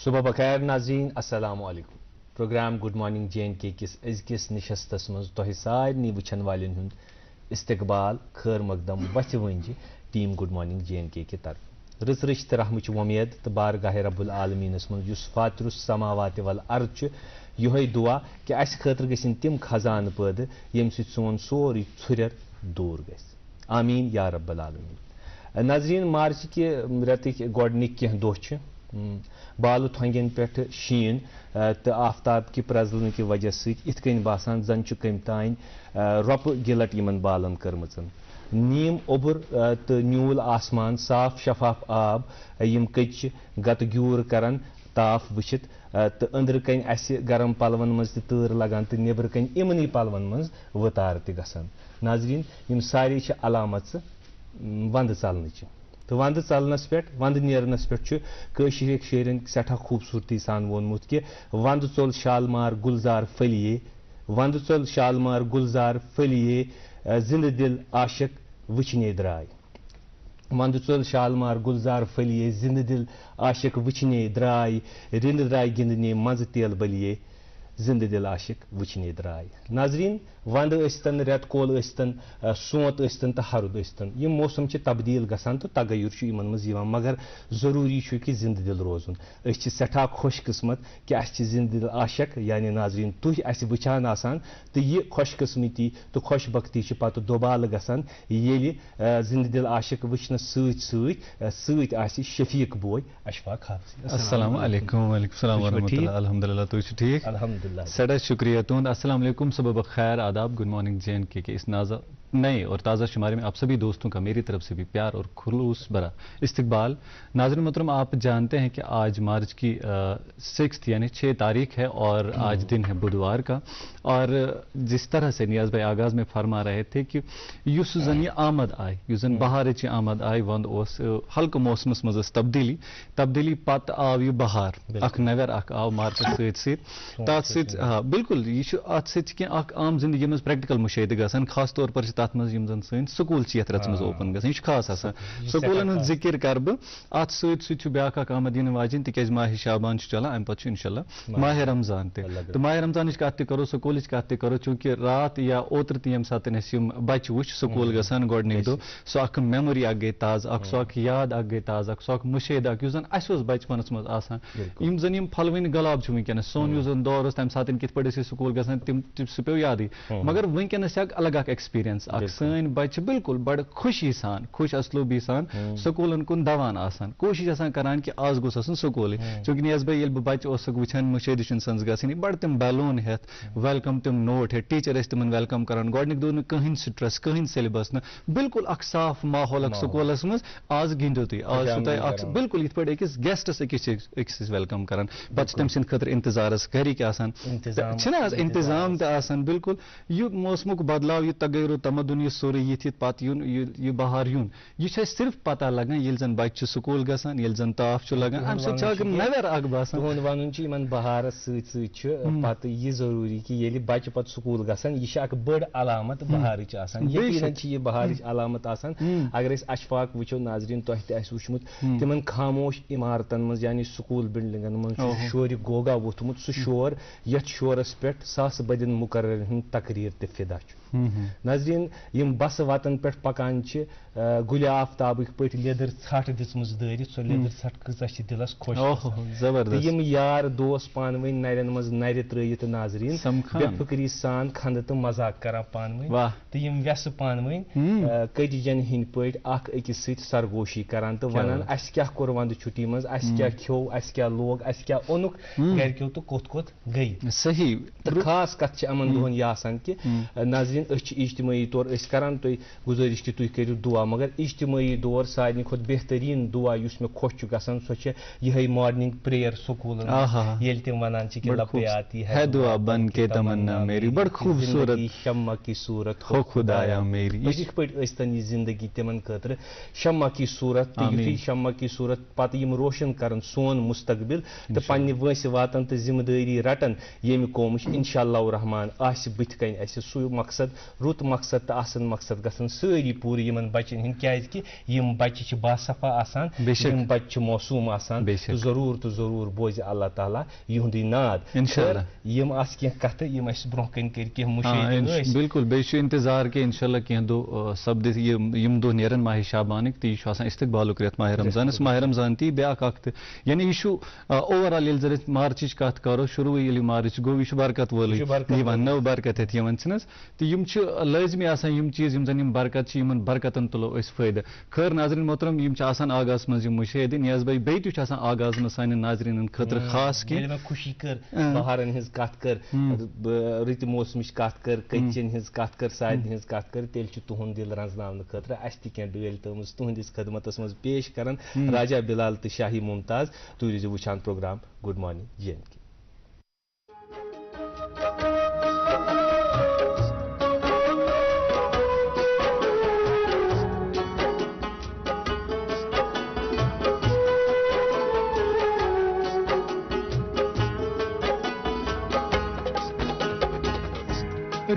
صبح بخیر ناظرین السلام علیکم program good morning J and K کس أزکِس نشستس منٛز تۄہہِ سارنٕے وٕچھن والٮ۪ن ہُنٛد استقبال خیر مقدم وتھِ ؤنجہِ team good morning J and K طرفہٕ رٕژ رٕچ تہٕ رحمٕچ وۄمید تہٕ بارگاہ رب العالمیٖنس منٛز یُس فاتِر السماوات والارض چھُ یِہوٚے دُعا کہِ اَسہِ خٲطرٕ گٔژھِنۍ تِم خزانہٕ پٲدٕ ییٚمہِ سۭتۍ سون سورُے ژھُریر دوٗر گژھِ آمیٖن یا رب العالمیٖن ناظریٖن مارچہِ رٮ۪تٕکۍ گۄڈنِکۍ کینٛہہ دۄہ چھِ بالہٕ تھۄنگٮ۪ن پٮ۪ٹھ شیٖن تہٕ آفتاب کہِ پرٛزلنہٕ کہِ وجہ سۭتۍ یِتھ کٔنۍ باسان زن چھُ کٔمۍ تانۍ رۄپہٕ گِلٹ یِمن بالن کٔرمٕژن نیٖم اوٚبُر تہٕ نیوٗل آسمان صاف شفاف آب یِم کٔچہِ گتہٕ گیوٗر کران تاپھ وٕچھِتھ تہٕ أنٛدرٕ کَنۍ اَسہِ گرم پلون منٛز تہِ تۭر لگان تہٕ نیٚبرٕ کَنۍ یِمنٕے پلون منٛز وٕتار تہِ گژھان ناظریٖن یِم سارے چھِ علامژٕ ونٛدٕ ژلنٕچہِ تہٕ ونٛدٕ ژلنس پٮ۪ٹھ ونٛدٕ نیرنس پٮ۪ٹھ چھُ کٲشِر شٲعرن سٮ۪ٹھاہ خوٗبصوٗرتی سان ووٚنمُت کہِ ونٛدٕ ژوٚل شالمار گُلزار پھٔلیے ونٛدٕ ژوٚل شالمار گُلزار پھٔلیے زِندٕ دِل عاشق وٕچھنے درٛاے ونٛدٕ ژوٚل شالمار گُلزار پھٔلیے زِندٕ دِل عاشق وٕچھنے درٛاے رِنٛدٕ درٛاے گِنٛدنے منٛزٕ تیل بلیے زِندٕ دِل عاشق وٕچھنے درٛاے ناظریٖن ونٛدٕ ٲسۍتن رٮ۪تہٕ کول ٲسۍتن سونٛت ٲسۍتن تہٕ ہرُد ٲسۍتن یِم موسم چھِ تبدیٖل گژھان تہٕ تغیُر چھُ یِمن منٛز یِوان مگر ضروٗری چھُ کہِ زِندٕ دِل روزُن أسۍ چھِ سٮ۪ٹھاہ خۄش قٕسمت کہِ اَسہِ چھِ زِندٕ دِل عاشق یعنی ناظریٖن تُہۍ اَسہِ وٕچھان آسان تہٕ یہِ خۄش قٕسمتی تہٕ خۄش بختی چھِ پتہٕ دوبالہٕ گژھان ییٚلہِ زِندٕ دِل عاشق وٕچھنس سۭتۍ سۭتۍ آسہِ شفیٖق بوے اشفاق حافظ السلام علیکم وعلیکم السلام ورحمۃ اللہ الحمد للہ تُہۍ چھِو ٹھیٖک الحمدللہ سٮ۪ٹھاہ شُکریہ تُہُنٛد السلام علیکم صبح بخیر آداب گڈ مارننگ جے اینڈ کے اس نئے اور تازہ شمارے میں آپ سبھی دوستوں کا میری طرف سے بھی پیار اور خلوص بھرا استقبال ناظرین محترم آپ جانتے ہیں کہ آج مارچ کی 6 یعنی 6 تاریخ ہے اور آج دن ہے بدھوار کا اور جس طرح سے نیاز بھائی آغاز میں فرما رہے تھے کہ یُس زن یہ آمد آئی یُس زن بہارٕچ آمد آئی ونٛد اوس ہلکہٕ موسمس منٛز ٲس تبدیٖلی پتہٕ آو یہِ بہار اکھ نویر اکھ آو مارچس سۭتۍ سۭتۍ تتھ سۭتۍ بالکل یہِ چھُ اتھ سۭتۍ چھِ کینٛہہ اکھ عام زندگی منٛز پریکٹِکل مُشٲہدٕ گژھان خاص طور پر چھِ تتھ منٛز یِم زن سٲنۍ سکوٗل چھِ یتھ رٮ۪تس منٛز اوپن گژھان یہِ چھُ خاص آسان سکوٗلن ہُنٛد ذِکر کرٕ بہٕ اتھ سۭتۍ سۭتۍ چھُ بیاکھ اکھ آمد یِنہٕ واجیٚنۍ تِکیازِ ماہِ شابان چھُ چلان امہِ پتہٕ چھُ انشاء اللہ ماہِ رمضان تہِ تہٕ ماہِ رمضانٕچ کتھ تہِ کرو سکوٗلٕچ کتھ تہِ کرو چوٗنکہِ راتھ یا اوترٕ تہِ ییٚمہِ ساتہٕ اَسہِ یِم بچہِ وٕچھ سکوٗل گژھان گۄڈنِکۍ دۄہ سۄ اکھ میموری اکھ گٔے تازٕ اکھ سۄ اکھ یاد اکھ گٔے تازٕ اکھ سۄ اکھ مُشٲہدٕ اکھ یُس زن اَسہِ اوس بچپنس منٛز آسان یِم زن یِم پھلوٕنۍ غلاب چھِ وٕنکیٚنس سون یُس زن دور اوس تمہِ ساتہٕ کِتھ پٲٹھۍ ٲسۍ أسۍ سکوٗل گژھان تِم سُہ پیٚو یادٕے مگر وٕنکیٚنس چھِ اکھ الگ اکھ ایکسپیٖرینس اکھ سٲنۍ بچہِ بالکل بڑٕ خوشی سان خۄش اسلوٗبی سان سکوٗلن کُن دوان آسان کوٗشش آسان کران کہِ آز گوٚژھ آسُن سکوٗلٕے چوٗنکہِ نیاز بھائی ییٚلہِ بہٕ بچہِ اوسُکھ وٕچھان مُشٲہدٕ چھُنہٕ سنٛز گژھٲنی بڑٕ تِم بیلوٗن ہٮ۪تھ ویلکم تِم نوٹ ہٮ۪تھ ٹیٖچر ٲسۍ تِمن ویلکم کران گۄڈنِکۍ دۄہ نہٕ کٕہٕنۍ سٹرٛس کٕہٕنۍ سیلبس نہٕ بالکل اکھ صاف ماحول اکھ سکوٗلس منٛز آز گِنٛدِو تُہۍ آز چھُو تۄہہِ اکھ بالکل یِتھ پٲٹھۍ أکِس گیسٹس أکِس ٲسۍ ویلکم کران پتہٕ چھِ تٔمۍ سٕنٛدِ خٲطرٕ انتظارس گرِکۍ آسان چھِنہ حظ انتظام تہِ آسان بالکل یہِ موسمُک بدلاو یہِ تغیُر تمدُن یہِ سورُے یِتھ یِتھ پتہٕ یُن یہِ بہار یُن یہِ چھُ اَسہِ صرف پتہ لگان ییٚلہِ زن بچہِ چھُ سکوٗل گژھان ییٚلہِ زن تاپھ چھُ لگان امہِ سۭتۍ چھُ اکھ نویر اکھ باسان تُہُنٛد وَنُن چھُ یِمن بہارس سۭتۍ سۭتۍ چھُ پتہٕ یہِ ضروٗری کہِ ییٚلہِ بچہِ پتہٕ سکوٗل گژھان یہِ چھِ اکھ بٔڑ علامت بہارٕچ آسان یقیٖنن چھِ یہِ بہارٕچ علامت آسان اگر أسۍ اشفاق وٕچھو ناظریٖن تۄہہِ تہِ آسہِ وٕچھمُت تِمن خاموش عمارتن منٛز یعنی سکوٗل بِلڈنگن منٛز چھُ شورِ گوگا ووٚتھمُت سُہ شور یتھ شورس پٮ۪ٹھ ساسہٕ بٔدٮ۪ن مُقررن ہُنٛد تقریٖر تہِ فِدا چھُ ناظریٖن یِم بسہٕ وتن پٮ۪ٹھ پکان چھِ گُلہِ آفتابٕکۍ پٲٹھۍ لیٚدٕر ژھٹھ دِژمٕژ دٲرِتھ سۄ لیٚدٕر ژھٹھ کۭژاہ چھِ دِلس خۄش تہٕ یِم یار دوس پانہٕ ؤنۍ نرٮ۪ن منٛز نرِ ترٲیِتھ ناظریٖن بے فِکری سان کھنٛدٕ تہٕ مزاق کران پانہٕ ؤنۍ تہٕ یِم ویسہٕ پانہٕ ؤنۍ کٔٹجن ہٕنٛدۍ پٲٹھۍ اکھ أکِس سۭتۍ سرگوشی کران تہٕ ونان اسہِ کیاہ کوٚر ونٛدٕ چھُٹی منٛز اسہِ کیاہ کھیوٚو اسہِ کیاہ لوگ اسہِ کیاہ اوٚنُکھ گرِکیو تہٕ کوٚت کوٚت گٔیہِ صحیح تہٕ خاص کتھ چھِ یِمن دۄہن یہِ آسان کہِ ناظریٖن أسۍ چھِ اجتمٲعی طور أسۍ کران تُہۍ گُزٲرِش کہِ تُہۍ کٔرِو دُعا مگر اجتمٲعی طور سارنٕے کھۄتہٕ بہتریٖن دُعا یُس مےٚ خۄش چھُ گژھان سۄ چھِ یِہے مارنِنٛگ پرییر سکوٗلن ییٚلہِ تِم ونان چھِ کہِ لبے آتی ہے دعا بن کے تمنا میری بڑٕ خوٗبصوٗرت شمع کی صوٗرت ہو خُدایا میری یِتھ پٲٹھۍ ٲسۍ تن یہِ زندگی تِمن خٲطرٕ شمع کی صوٗرت تہٕ یُتھُے شمع کی صوٗرت پتہٕ یِم روشن کران سون مستقبل تہٕ پننہِ وٲنٛسہِ واتان تہٕ ذمہٕ دٲری رٹان ییٚمہِ قومٕچ اِنشاء اللہ رحمان آسہِ بٕتھِ کَنۍ اَسہِ سُے مقصد رُت مقصد تہٕ اَصٕل مقصد گژھن سٲری پوٗرٕ یِمن بَچن ہٕنٛدۍ کیٛازِکہِ یِم بَچہِ چھِ باصفا آسان یِم بَچہِ چھِ موسوٗم آسان تہٕ ضروٗر بوزِ اللہ تعالیٰ یِہُنٛدُے ناد یِم آسہٕ کینٛہہ کَتھٕ یِم اَسہِ برونٛہہ کَنۍ کٔرۍ کینٛہہ مُشٲہِدٕ ٲسۍ بالکل بیٚیہِ چھُ اِنتظار کہِ اِنشاء اللہ کینٛہہ دۄہ سپدِ یِم دۄہ نیرن ماہِ شابانٕکۍ تہٕ یہِ چھُ آسان استقبالُک رٮ۪تھ ماہِ رمضانَس ماہِ رمضان تہِ بیٛاکھ اکھ تہٕ یعنی یہِ چھُ اوور آل ییٚلہِ زن أسۍ مارچٕچ کتھ کرو شروٗع ییٚلہِ مارٕچ گوٚو یہِ چھُ برکت وولٕے یِوان نٔو برکت ہٮ۪تھ یِوان چھِنہٕ حظ تہٕ یِم چھِ لٲزمی آسان یِم چیٖز یِم زن یِم برکت چھِ یِمن برکتن تُلو أسۍ فٲیدٕ خٲر ناظریٖن محترم یِم چھِ آسان آغاز منٛز یِم مُشٲہِدٕ نیاز بھائی بیٚیہِ تہِ چھُ آسان آغاز منٛز سانٮ۪ن ناظریٖنن خٲطرٕ خاص کینٛہہ مےٚ خوشی کٔر بہارن ہٕنٛز کتھ کٔر رٕتہِ موسمٕچ کتھ کٔر کٔتچن ہٕنٛز کتھ کٔر سادِ ہٕنٛز کتھ کٔر تیٚلہِ چھُ تُہُنٛد دِل رنٛزناونہٕ خٲطرٕ اَسہِ تہِ کینٛہہ ڈٲلۍ تھٲومٕژ تُہنٛدِس خدمتس منٛز پیش کران راجا بِلال تہٕ شاہی ممتاز تُہۍ روٗزِو وٕچھان program good morning J and K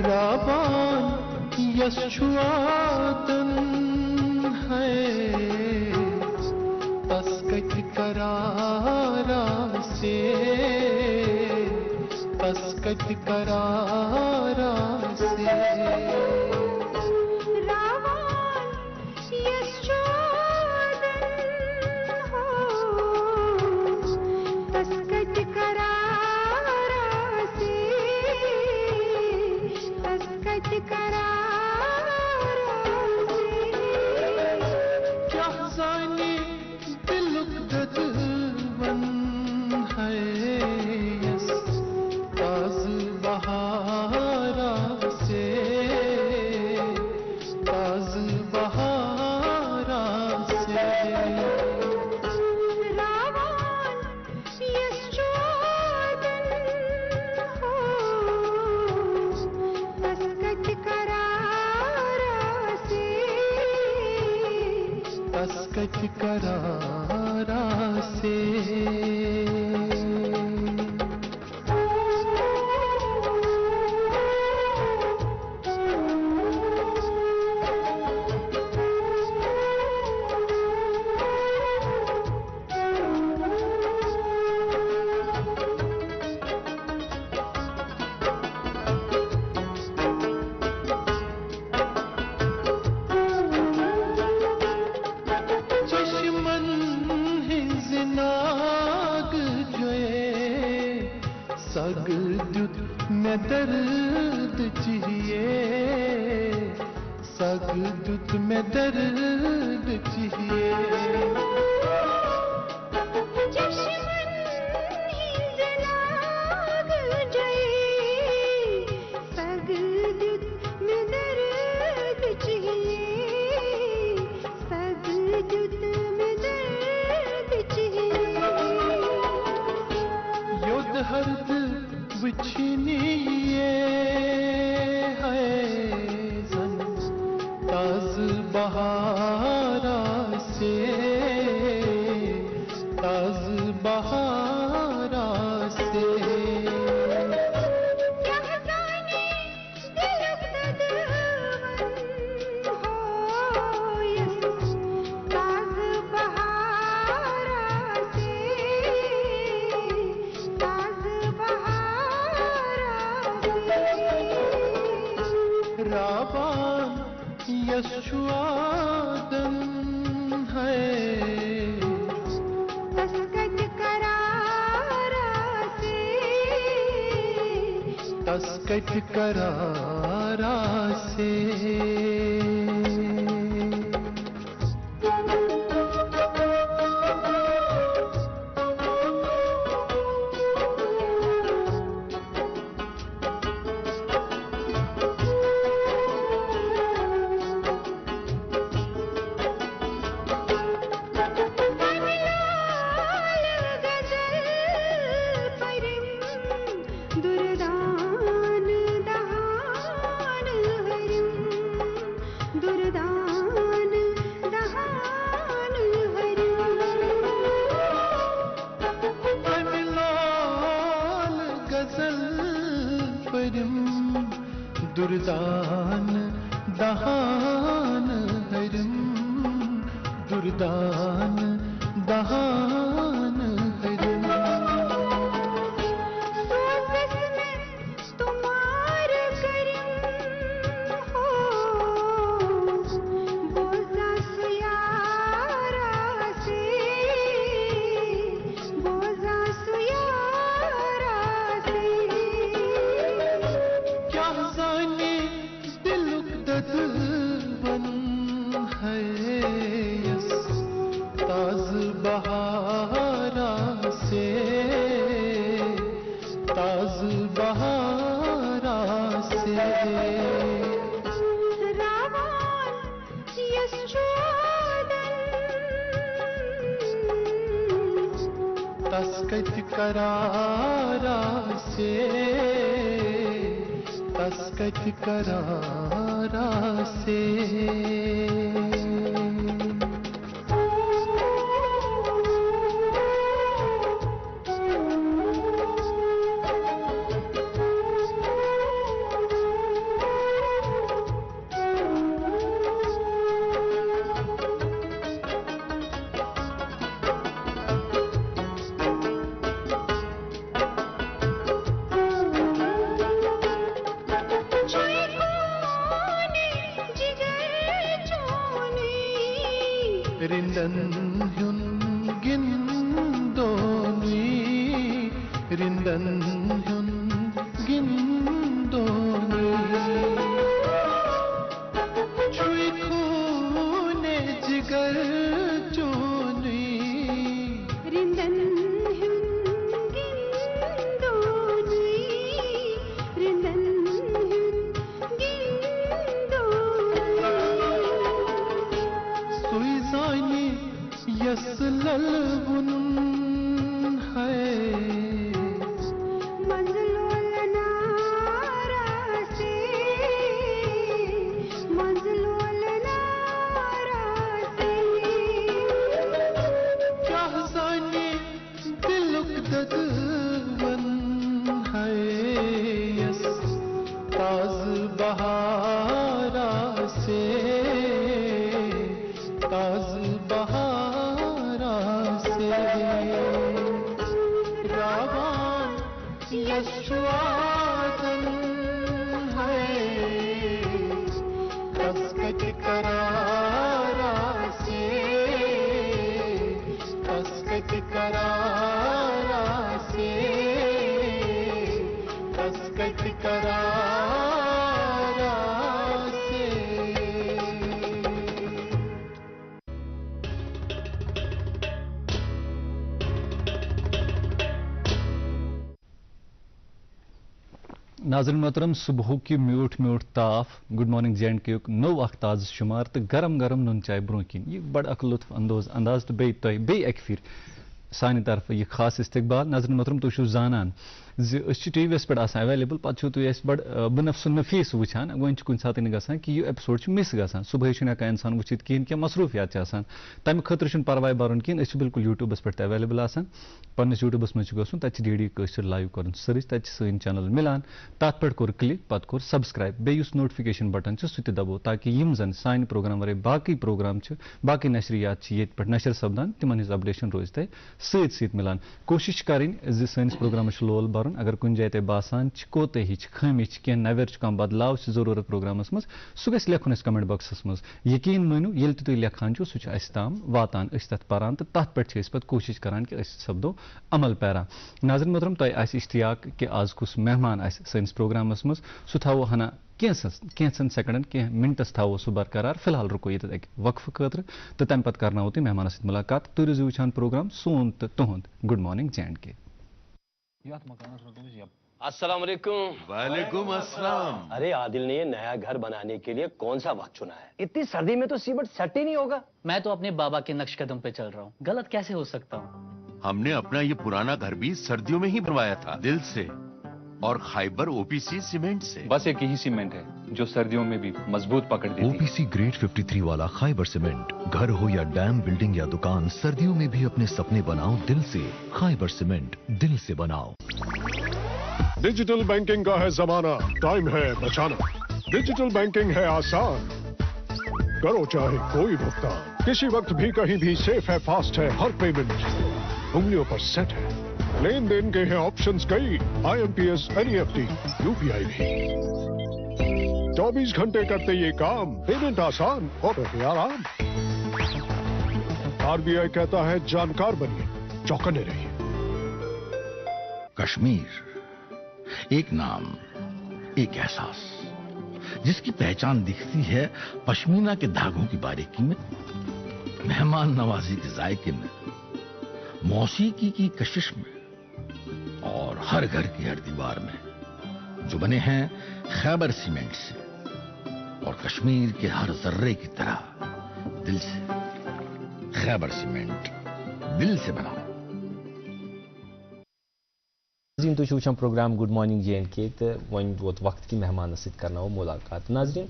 رابان یس چھُ واتن ہے تس کتہِ قرارا سے تس کتہِ قرارا سے کتہِ قرارا سے سگ دیُت مےٚ درد چاہیے سگ دیُت مےٚ درد چاہیے ہرد وچھنیے ہے زن تاز بہارا سے تاز بہارا سے رابان یس چھُ واتن ہے تس کتہِ قرارا سے تس کتہِ قرارا سے غزل दहान हरम दुर्दान दहान हरम तस्कत करारा से तस्कत करारा से रिंदन ह्युन गिंदोनी रिंदन ह्युन गिंदोनी छुई खूने जिगर चोनी रिंदन ह्युन गिंदोनी रिंदन ह्युन गिंदोनी सुई जानी यस ललबुन है मंजलोल नारा से मंजलोल नारा से क्या जानी दिलुक ददवन है यस ताज बहारा से ताज बहारा से रावान यशवादन है तस्कत करारा से तस्कत करारा से तस्कत करारा से नाज़रीन मोहतरम सुबह की म्यूट म्यूट ताफ good morning J and K नो अख ताज़ शुमार तो गरम गरम नुन चाय ब्रोह किन यह बड़ अक लुत्फ अंदाज तो बे अक फिर सानि तरफ यह खास इस्तकबाल नाज़रीन मोहतरम तुम जानान टी वी पे अवेलेबल पे तुम बड़ बनफस नफीस वुचान वन कुछ सात ग कि यह एपिसोड मिस ग सुबह हेकान इंसान वुचित कहें क्या मसरूफियात तमें खतर परवाह बरुन कहें बिल्कुल यूट्यूबस पे अवेलेबल पन्नस यूट्यूबस मज गसन तक डी कशर लाइव कर सर्च तक सन चैनल मिलान तथ पे कोर क्लिक पे core subscribe base notification button सह दबो ताकि यम जन सान प्रोग्राम वर बाकी प्रोग्राम बाकी नशरियात ये नशर सपदान तिमन हज अपडेशन रोज तह सत मिलान कोशिश करें सैनिस प्रोग्राम लोल बरुन अगर कुछ जाए बासान कोतही खमी कह नवर कह बदलाव जरूरत प्रोग्रामस मज सह गि लेखुन कमेंट बॉक्सस मज यकीन मानो ये तुम लेखान सह तम वातान तथ पारान तो तथ पे पे कोशिश करान कि सपदो अमल पैरा नाज़रीन मोहतरम तह इश्तियाक कि आज कुछ मेहमान सैनिस प्रोग्रामस मज सह थो हना कैंसन सेकंडन कह मिनटस थो सह बरकरार फिलहाल रुको ये वक्फ खतर तो तम पे करना तुम मेहमान मुलाकात तुम रोजो वुचान प्रोग्राम सोन तो तुहद गुड मॉर्निंग जे एंड के अस्सलाम वालेकुम। वालेकुम अस्सलाम। अरे आदिल ने ये नया घर बनाने के लिए कौन सा वक्त चुना है? इतनी सर्दी में तो सीमेंट सेट ही नहीं होगा। मैं तो अपने बाबा के नक्श कदम पे चल रहा हूँ, गलत कैसे हो सकता हूँ? हमने अपना ये पुराना घर भी सर्दियों में ही बनवाया था, दिल से और खाइबर ओपीसी सीमेंट से। बस एक ही सीमेंट है जो सर्दियों में भी मजबूत पकड़ देती है। ओपीसी ग्रेड 53 वाला खाइबर सीमेंट, घर हो या डैम, बिल्डिंग या दुकान, सर्दियों में भी अपने सपने बनाओ दिल से। खाइबर सीमेंट, दिल से बनाओ। डिजिटल बैंकिंग का है जमाना, टाइम है बचाना। डिजिटल बैंकिंग है आसान, करो चाहे कोई भुगतान, किसी वक्त भी कहीं भी, सेफ है, फास्ट है, हर पेमेंट उंगलियों पर सेट है, लेन देन के हैं ऑप्शंस कई, IMPS, NEFT, UPI भी, 24 घंटे करते ये काम, पेमेंट आसान और रहे आराम। RBI कहता है जानकार बनिए, चौकन्ने रहिए। कश्मीर, एक नाम, एक एहसास, जिसकी पहचान दिखती है पश्मीना के धागों की बारीकी में, मेहमान नवाजी के जायके में, मौसीकी की कशिश में और हर घर की हर दीवार में, जो बने हैं खैबर सीमेंट से और कश्मीर के हर जर्रे की तरह दिल से। खैबर सीमेंट, दिल से बनाओ। नाज़रीन तुम वुचान प्रोग्राम गुड मॉर्निंग JNK तो वन वोत वक्त की मेहमान सत करना मुलाकात। नाज़रीन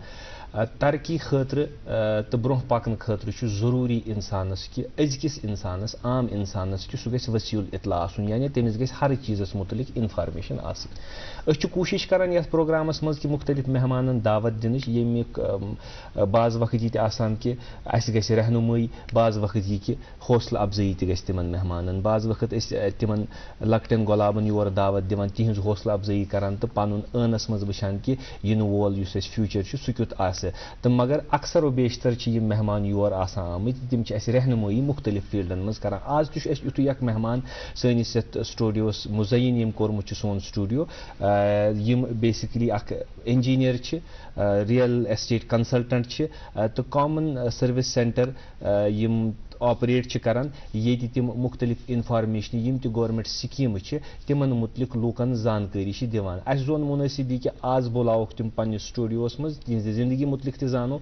तरक्की खतर तो ब्रोह पकन खतर जरूरी इंसानस कि अजकिस इंसानस आम इंसानस कि सह गژھِ वसील इतला आसुन, यानी तमिस गژھِ हर चीज़स मुतलिक इंफॉर्मेशन आसुन। अस कोशिश करान यथ प्रोग्रामस मज कि मुख्तलिफ मेहमानन दावत दिनच, येमिक बाज वक्त ये आसान कि अस गژھِ रहनुमाई, बाज वक्त ये कि हौसला अफजाई त गژھِ तिमन मेहमानन, बाज वक्त अस तिमन लकटन गुलाबन योर दावत दिवान, तिहंज हौसला अफजाई करान तो पनुन अनस मज वुचान कि इन वोल युस अस फ्यूचर सह क्युत आसे। तो मगर अक्सर व बेशतर ये मेहमान योर आसान आमत, तिम रहनुमाई मुख्तलिफ फील्डन मज करान। आज तुम युथुय अख मेहमान सनिस यथ स्टूडियोस मुजयन यम कोरमुत सोन स्टूडियो, यम बेसिकली अख इंजीनियर रियल एस्टेट कंसल्टेंट तो कॉमन सर्विस सेंटर यम ऑपरेट करान, ये तिम मुख्तलिफ इंफॉर्मेशन यम त गवर्नमेंट स्कीम तिमन मुतलिक लूकन जानकारी दिवान। अस जोन मुनासिब कि आज बुलाओ तिम पन्निस स्टूडियोस मज, तिहंज जिंदगी मुतलिक त जानो,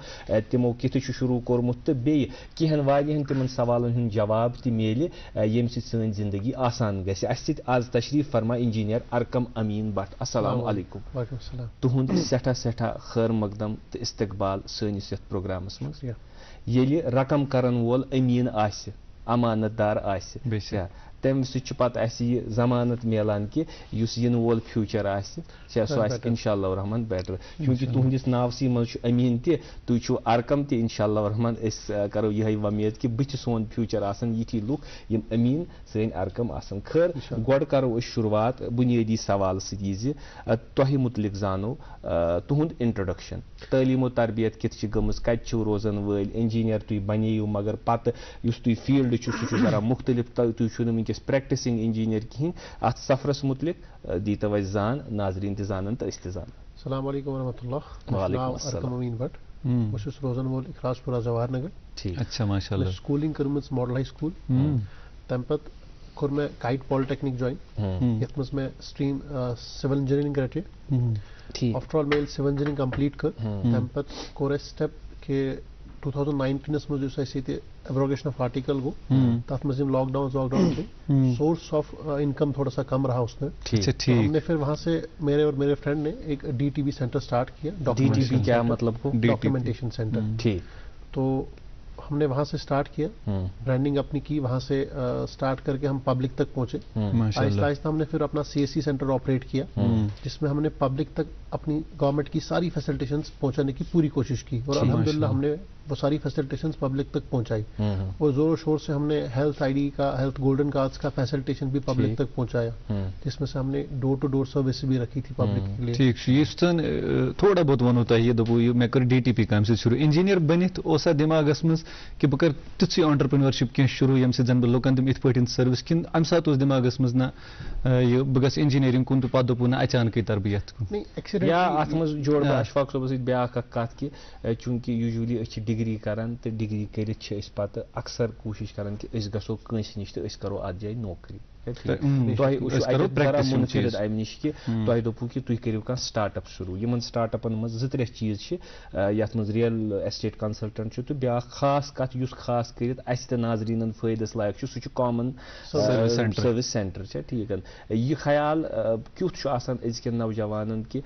तिमो कित शुरू कोरमुत तो बेय किहन वारियन तिमन सवालन हुंद जवाब त मिले यम सन जिंदगी आसान गژھِ। अस सत आज तशरीफ फरमा इंजीनियर अरकम अमीन भट्ट। अस्सलाम वालेकुम। वालेकुम सलाम। तुहुंद सठा सठा खैर मकदम तो इस्तकबाल सनिस यथ प्रोग्रामस मज। येलि रकम करन वोल अमीन आसि, अमानतदार आसि, तम सह पत यह जमानत मिलान कि युस इन वोल फ्यूचर आसि सह आसि इंशाअल्लाह रहमान बेटर, क्योंकि तुहंदिस नावसी मज अमीन त तुम छो अरकम त इंशाअल्लाह रहमान अस करो यह वमेद कि बह सोन फ्यूचर आसन यिथि लुक यम अमीन सन अरकम आसन। खैर गोड करो शुरुआत बुनियादी सवाल सि तोह मुतलिक जानो तुहुंद इंट्रोडक्शन, तालीम तरबियत कित गमज, कत रोजन वल, इंजीनियर तुम बनेयू मगर पत युस तुम फील्ड सह जरा मुख्तलिफ, तुम वनकस प्रैक्टिसिंग इंजीनियर कहें, अत सफरस मुतलिक दीत वह जान, नाजरीन त जानन तो अस त जान। अस्सलाम वालेकुम वरहमतुल्लाह। वालेकुम अस्सलाम। अरकम अमीन भट्ट, बस रोजन वोल इखलासपुरा जवाहर नगर। ठीक, अच्छा माशाल्लाह। स्कूलिंग कर्मज मॉडल हाई स्कूल, तम पत कोर मैं काइट पॉलिटेक्निक ज्वाइन, यथ मज मैं stream civil engineering graduate. After all मैं सिविल इंजीनियरिंग कंप्लीट कर तम पत कोर स्टेप के 2019 मज एब्रोगेशन ऑफ आर्टिकल गो, तथ मज लॉकडाउन थे, सोर्स ऑफ इनकम थोड़ा सा कम रहा उसमें, तो हमने फिर वहां से मेरे और मेरे फ्रेंड ने एक DTB सेंटर स्टार्ट किया। DTB क्या मतलब को? Documentation centre. ठीक, तो हमने वहां से स्टार्ट किया, ब्रांडिंग अपनी की, वहां से स्टार्ट करके हम पब्लिक तक पहुंचे। आहिस्ता आहिस्ता हमने फिर अपना CSC सेंटर ऑपरेट किया, जिसमें हमने पब्लिक तक अपनी गवर्नमेंट की सारी फैसिलिटेशंस पहुंचाने की पूरी कोशिश की और अल्हम्दुलिल्लाह हमने वो सारी फैसिलिटेशंस पब्लिक तक पहुंचाई और जोरों शोर से हमने हेल्थ ID का, हेल्थ गोल्डन कार्ड्स का फैसिलिटेशन भी पब्लिक तक पहुंचाया, जिसमें से हमने डोर टू डोर सर्विस भी रखी थी पब्लिक के लिए। ठीक थोड़ा बहुत वनो तह यह दपो मैं कर DTP काम से शुरू, इंजीनियर बनित ओसा दिमागस मज कि बह कर तुथ एंटरप्रेन्योरशिप कह शुरू यम से जन बह लुकन दिम इत पठन सर्विस किन अम सात दिमागस मज ना यह बह गस इंजीनियरिंग कुन तो पत दपो ना अचानक तरबियत कुन या अत मज जोड़ बह अशफाक सबस ब्या कत कि चूंकि यूजुअली डिग्री करान तो डिग्री करित पत अक्सर कोशिश करान कि अस गसो कंस निश तो अस करो अत जाए नौकरी। मुनफिरद अम नश कि तुह दोपू कि तुम करो कह स्टार्टअप शुरू, इन स्टार्टअपन मज 2-3 चीज यथ मज रियल एस्टेट कंसल्टेंट तो ब्या खास कत युस खास करित अस त नाजरीन फायदस लायक सह कॉमन सर्विस सेंटर। ठीक, यह ख्याल क्युत आसान अजकन नौजवानन कि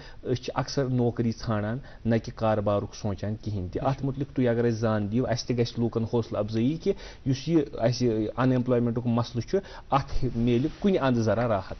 अक्सर नौकरी ान न कि कारोबार सोचान कहें त अत मुतलिक तुम अगर जान दियो अस त लूकन हौसला अफजाई कि यह अनएम्प्लॉयमेंट मसल अत मिले कुछ अंद जरा राहत।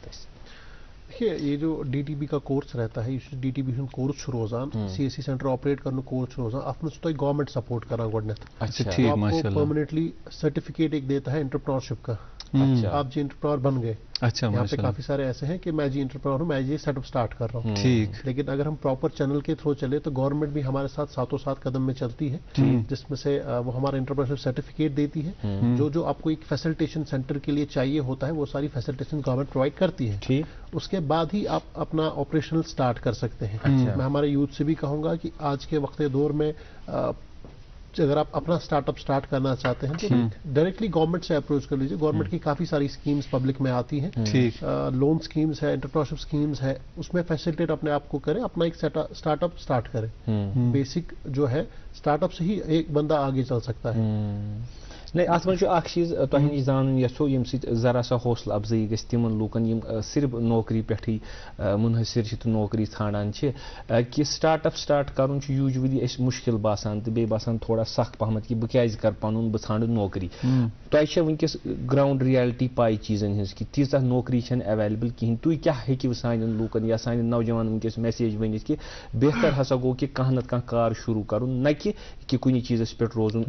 देखिए ये जो DTB का कोर्स रहता है, ये DTB कोर्स रोजान CSC सेंटर ऑपरेट करने कोर्स रोजान आपने तो गवर्नमेंट सपोर्ट करा गोडनेथ। अच्छा ठीक, माशाल्लाह। परमानेंटली सर्टिफिकेट एक देता है एंटरप्रेन्योरशिप का। अच्छा। आप जी एंटरप्रेन्योर बन गए। अच्छा, यहाँ पे माशाल्लाह। काफी सारे ऐसे हैं कि मैं जी एंटरप्रेन्योर हूँ, मैं ये सेटअप स्टार्ट कर रहा हूँ। ठीक। लेकिन अगर हम प्रॉपर चैनल के थ्रू चले तो गवर्नमेंट भी हमारे साथ साथों साथ कदम में चलती है, जिसमें से वो हमारा एंटरप्रेन्योरशिप सर्टिफिकेट देती है। जो आपको एक फैसिलिटेशन सेंटर के लिए चाहिए होता है वो सारी फैसिलिटेशन गवर्नमेंट प्रोवाइड करती है। ठीक। उसके बाद ही आप अपना ऑपरेशनल स्टार्ट कर सकते हैं। मैं हमारे यूथ से भी कहूंगा कि आज के वक्त दौर में अगर आप अपना स्टार्टअप स्टार्ट करना चाहते हैं तो डायरेक्टली गवर्नमेंट से अप्रोच कर लीजिए। गवर्नमेंट की काफी सारी स्कीम्स पब्लिक में आती हैं। लोन स्कीम्स है, एंटरप्रेन्योरशिप स्कीम्स है, उसमें फैसिलिटेट अपने आप को करें, अपना एक स्टार्टअप स्टार्ट करें। बेसिक जो है स्टार्टअप से ही एक बंदा आगे चल सकता है। नहीं अत मज चीज तुह नश जान यो यम जरा सा हौसला अफजाई गई तिमन लूकन यम सिर्फ नौकरी पे मुनहसर तो नौकरी ठाणान कि स्टार्टअप स्टार्ट कर यूजली मुश्किल बासान तो बे बासान थोड़ा सख पहमत कि बह क्या कर पन बह ठाण नौकरी। तुह वनकस ग्राउंड रियलिटी पाई चीजन हज कि तीजा नौकरी अवेलेबल कहें तुम क्या हेकि सान लूकन या सान नौजवान वनकस मैसेज वन कि बेहतर हसा गो कि कह नत कह कार शुरू कर न कि कुछ चीज़ पे रोजुन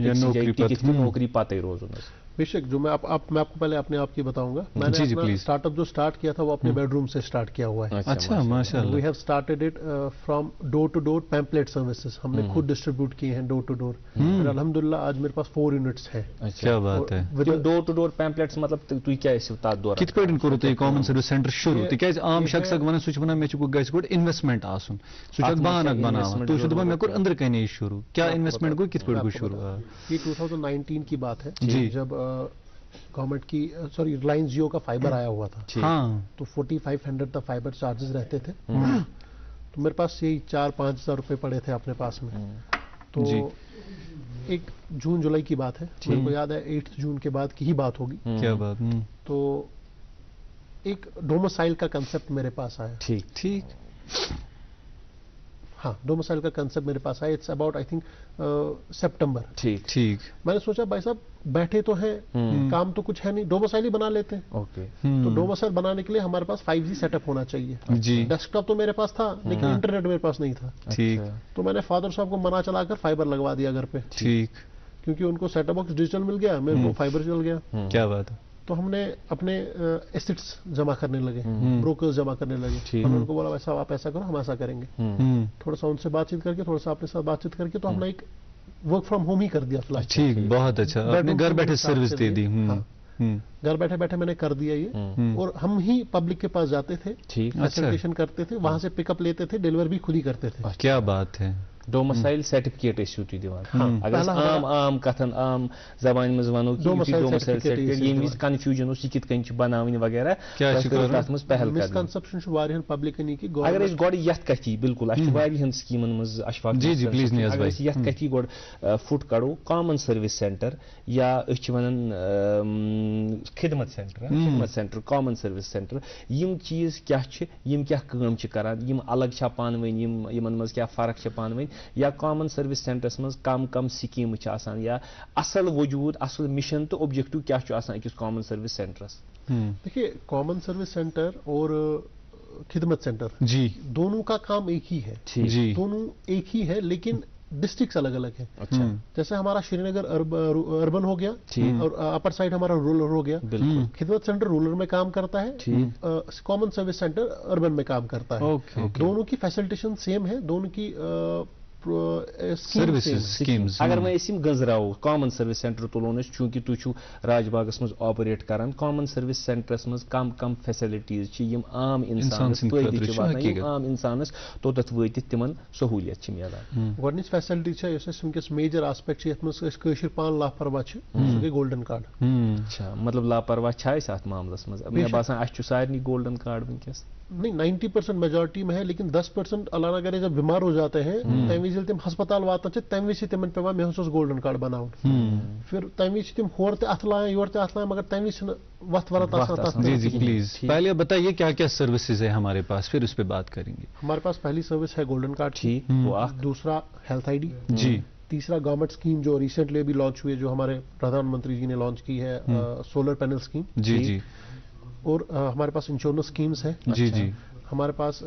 नौकरी पाते रोजुन। बेशक जो मैं आपको पहले अपने आप की बताऊंगा। मैंने अपना स्टार्टअप जो स्टार्ट किया था वो अपने बेडरूम से स्टार्ट किया हुआ है। अच्छा माशाल्लाह। We have started it from door to door pamphlet services हमने खुद डिस्ट्रीब्यूट किए हैं डोर टू डोर। अल्हम्दुलिल्लाह आज मेरे पास 4 यूनिट्स हैं। क्या बात है। डोर टू डोर पैम्पलेट्स मतलब तुम क्या कित पे करो तुम कॉमन सर्विस सेंटर शुरू तिक आम शख्स वन सह वन मे गो इन्वेस्टमेंट आसन सह बहानक बनान तुम दपान मे कोर अंदर कने शुरू क्या इन्वेस्टमेंट गो कित पे गो शुरू। ये 2019 की बात है जब गवर्नमेंट की सॉरी रिलायंस जियो का फाइबर आया हुआ था। हाँ। तो 4500 तक फाइबर चार्जेस रहते थे। तो मेरे पास यही 4-5 हज़ार रुपए पड़े थे अपने पास में। तो एक जून जुलाई की बात है, मेरे को याद है 8 जून के बाद की ही बात होगी। क्या बात। तो एक डोमिसाइल का कंसेप्ट मेरे पास आया। ठीक ठीक। हाँ डोमिसाइल का कंसेप्ट मेरे पास आया। इट्स अबाउट आई थिंक सितंबर। ठीक ठीक। मैंने सोचा भाई साहब बैठे तो हैं, काम तो कुछ है नहीं, डोमिसाइल ही बना लेते हैं। ओके। तो डोमिसाइल बनाने के लिए हमारे पास 5G सेटअप होना चाहिए। जी। डेस्कटॉप तो मेरे पास था लेकिन इंटरनेट मेरे पास नहीं था। ठीक। तो मैंने फादर साहब को मना चलाकर फाइबर लगवा दिया घर पे। ठीक। क्योंकि उनको सेटअप बॉक्स डिजिटल मिल गया, मेरे को फाइबर चल गया। क्या बात है। तो हमने अपने एसेट्स जमा करने लगे, ब्रोकर्स जमा करने लगे। हमने उनको बोला वैसा आप ऐसा करो, हम ऐसा करेंगे। थोड़ा सा उनसे बातचीत करके, थोड़ा सा अपने साथ बातचीत करके तो हमने एक वर्क फ्रॉम होम ही कर दिया फिलहाल। ठीक, बहुत अच्छा, आपने घर बैठे सर्विस दे दी। घर बैठे बैठे मैंने कर दिया ये। और हम ही पब्लिक के पास जाते थे, फैसिलिटेशन करते थे, वहां से पिकअप लेते थे, डिलीवर भी खुद ही करते थे। क्या बात है। डोमिसाइल सर्टिफिकेट दिवान अगर आम आम कथन आम जबान मज वनो डोमिसाइल सर्टिफिकेट ये कंफ्यूजन उस कित कन बनावन वगैरह तथ मज पहल कर मिसकंसेप्शन वारियन पब्लिक की अगर इस गोड यथ कथी बिल्कुल अश वारियन स्कीमन मज अशफाक जी जी प्लीज नियाज भाई अगर यथ कथी गोड फुट करो कॉमन सर्विस सेंटर या अश वनन खिदमत सेंटर कॉमन सर्विस सेंटर यम चीज क्या यम क्या काम करान यम अलग छा पानवन यमन मज क्या फर्क छ पानवन या कॉमन सर्विस सेंटर्स मज कम कम स्कीम या असल वजूद असल मिशन तो ऑब्जेक्टिव क्या अकिस कॉमन सर्विस सेंटरस। देखिए कॉमन सर्विस सेंटर और खिदमत सेंटर जी दोनों का काम एक ही है। जी दोनों एक ही है लेकिन डिस्ट्रिक्ट अलग अलग है। अच्छा। जैसे हमारा श्रीनगर अर्बन हो गया और अपर साइड हमारा रूरल हो गया। खिदमत सेंटर रूरल में काम करता है, कॉमन सर्विस सेंटर अर्बन में काम करता है। दोनों की फैसिलिटेशन सेम है, दोनों की स्कीम्स। अगर मैं इसी गंजराओ कॉमन सर्विस सेंटर तुलोन चूंकि तुम राजबागस मज ऑपरेट करान कॉमन सर्विस सेंटरस मज कम कम फैसिलिटीज आम इंसान आम इंसानस तोत वत तिमन सहूलियत मिलान। गोडनिच फैसिलिटी मेजर आस्पेक्ट यह पान लापरवाह सह गई गोल्डन कार्ड। अच्छा मतलब लापरवाह अत मामलस मज मे बासान सारे गोल्डन कार्ड वनकस नहीं 90% मेजॉरिटी में है लेकिन 10% अल्लाह ना करे जब बीमार हो जाते हैं तम तम हस्पताल वातान तम वज तम पे मे गोल्डन कार्ड बनाव फिर तम वज तम होर अथ लान योर अथ लान मगर तम वज वत वरत। जी जी प्लीज पहले बताइए क्या क्या सर्विसेज है हमारे पास, फिर उस पर बात करेंगे। हमारे पास पहली सर्विस है गोल्डन कार्ड, दूसरा हेल्थ ID जी, तीसरा गवर्नमेंट स्कीम जो रिसेंटली अभी लॉन्च हुई है जो हमारे प्रधानमंत्री जी ने लॉन्च की है सोलर पैनल स्कीम। जी जी। और हमारे पास इंश्योरेंस स्कीम्स है। जी जी। हमारे पास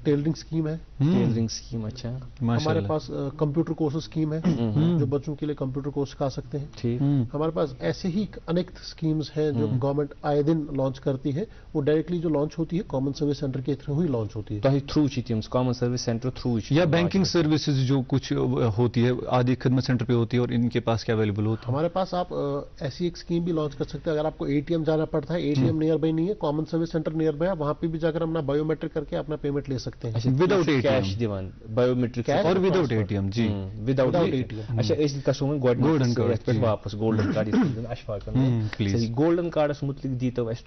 टेलरिंग स्कीम है, टेलरिंग स्कीम, अच्छा। हमारे पास कंप्यूटर कोर्स स्कीम है, जो बच्चों के लिए कंप्यूटर कोर्स सिखा सकते हैं। ठीक। हमारे पास ऐसे ही अनेक स्कीम्स हैं जो गवर्नमेंट आए दिन लॉन्च करती है। वो डायरेक्टली जो लॉन्च होती है कॉमन सर्विस सेंटर के थ्रू ही लॉन्च होती है। तो through teams common service centre through या बैंकिंग सर्विसेज जो कुछ होती है आदि खिदमत सेंटर पे होती है, और इनके पास क्या अवेलेबल होता है? हमारे पास आप ऐसी एक स्कीम भी लॉन्च कर सकते हैं। अगर आपको एटीएम जाना पड़ता है, एटीएम नियर बाई नहीं है, common service centre near by है, वहां पे भी जाकर अपना बायोमेट्रिक करके अपना पेमेंट ले सकते हैं। विदाउट कैश दिवान बायोमेट्रिक और विदाउट एटीएम, जी विदाउट एटीएम। अच्छा इस कसम गोल्डन कार्ड वापस गोल्डन कार्ड अशफाकन प्लीज गोल्डन कार्डस मुतलिक दीतो अस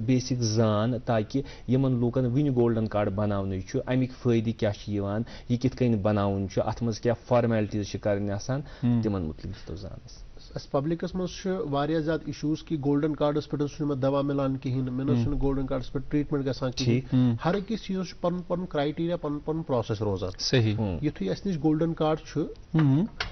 बेसिक जान ताकि यमन लोकन विन गोल्डन कार्ड बनावनु छु अमिक फायदे क्या यह कित कन बनाउन छु अथ मज क्या फॉर्मेलिटीज करने आसान तिमन मुतलिक दीतो जान पब्लिकस मज ज्यादा इशूज कि गोल्डन कार्डस पे दवा मिलान कहें मे गोल्डन कार्डस पे ट्रीटमेंट गसान हर अकिस चीज पन क्राइटेरिया पन प्रोसेस रोजान सही युथुई अस निश golden card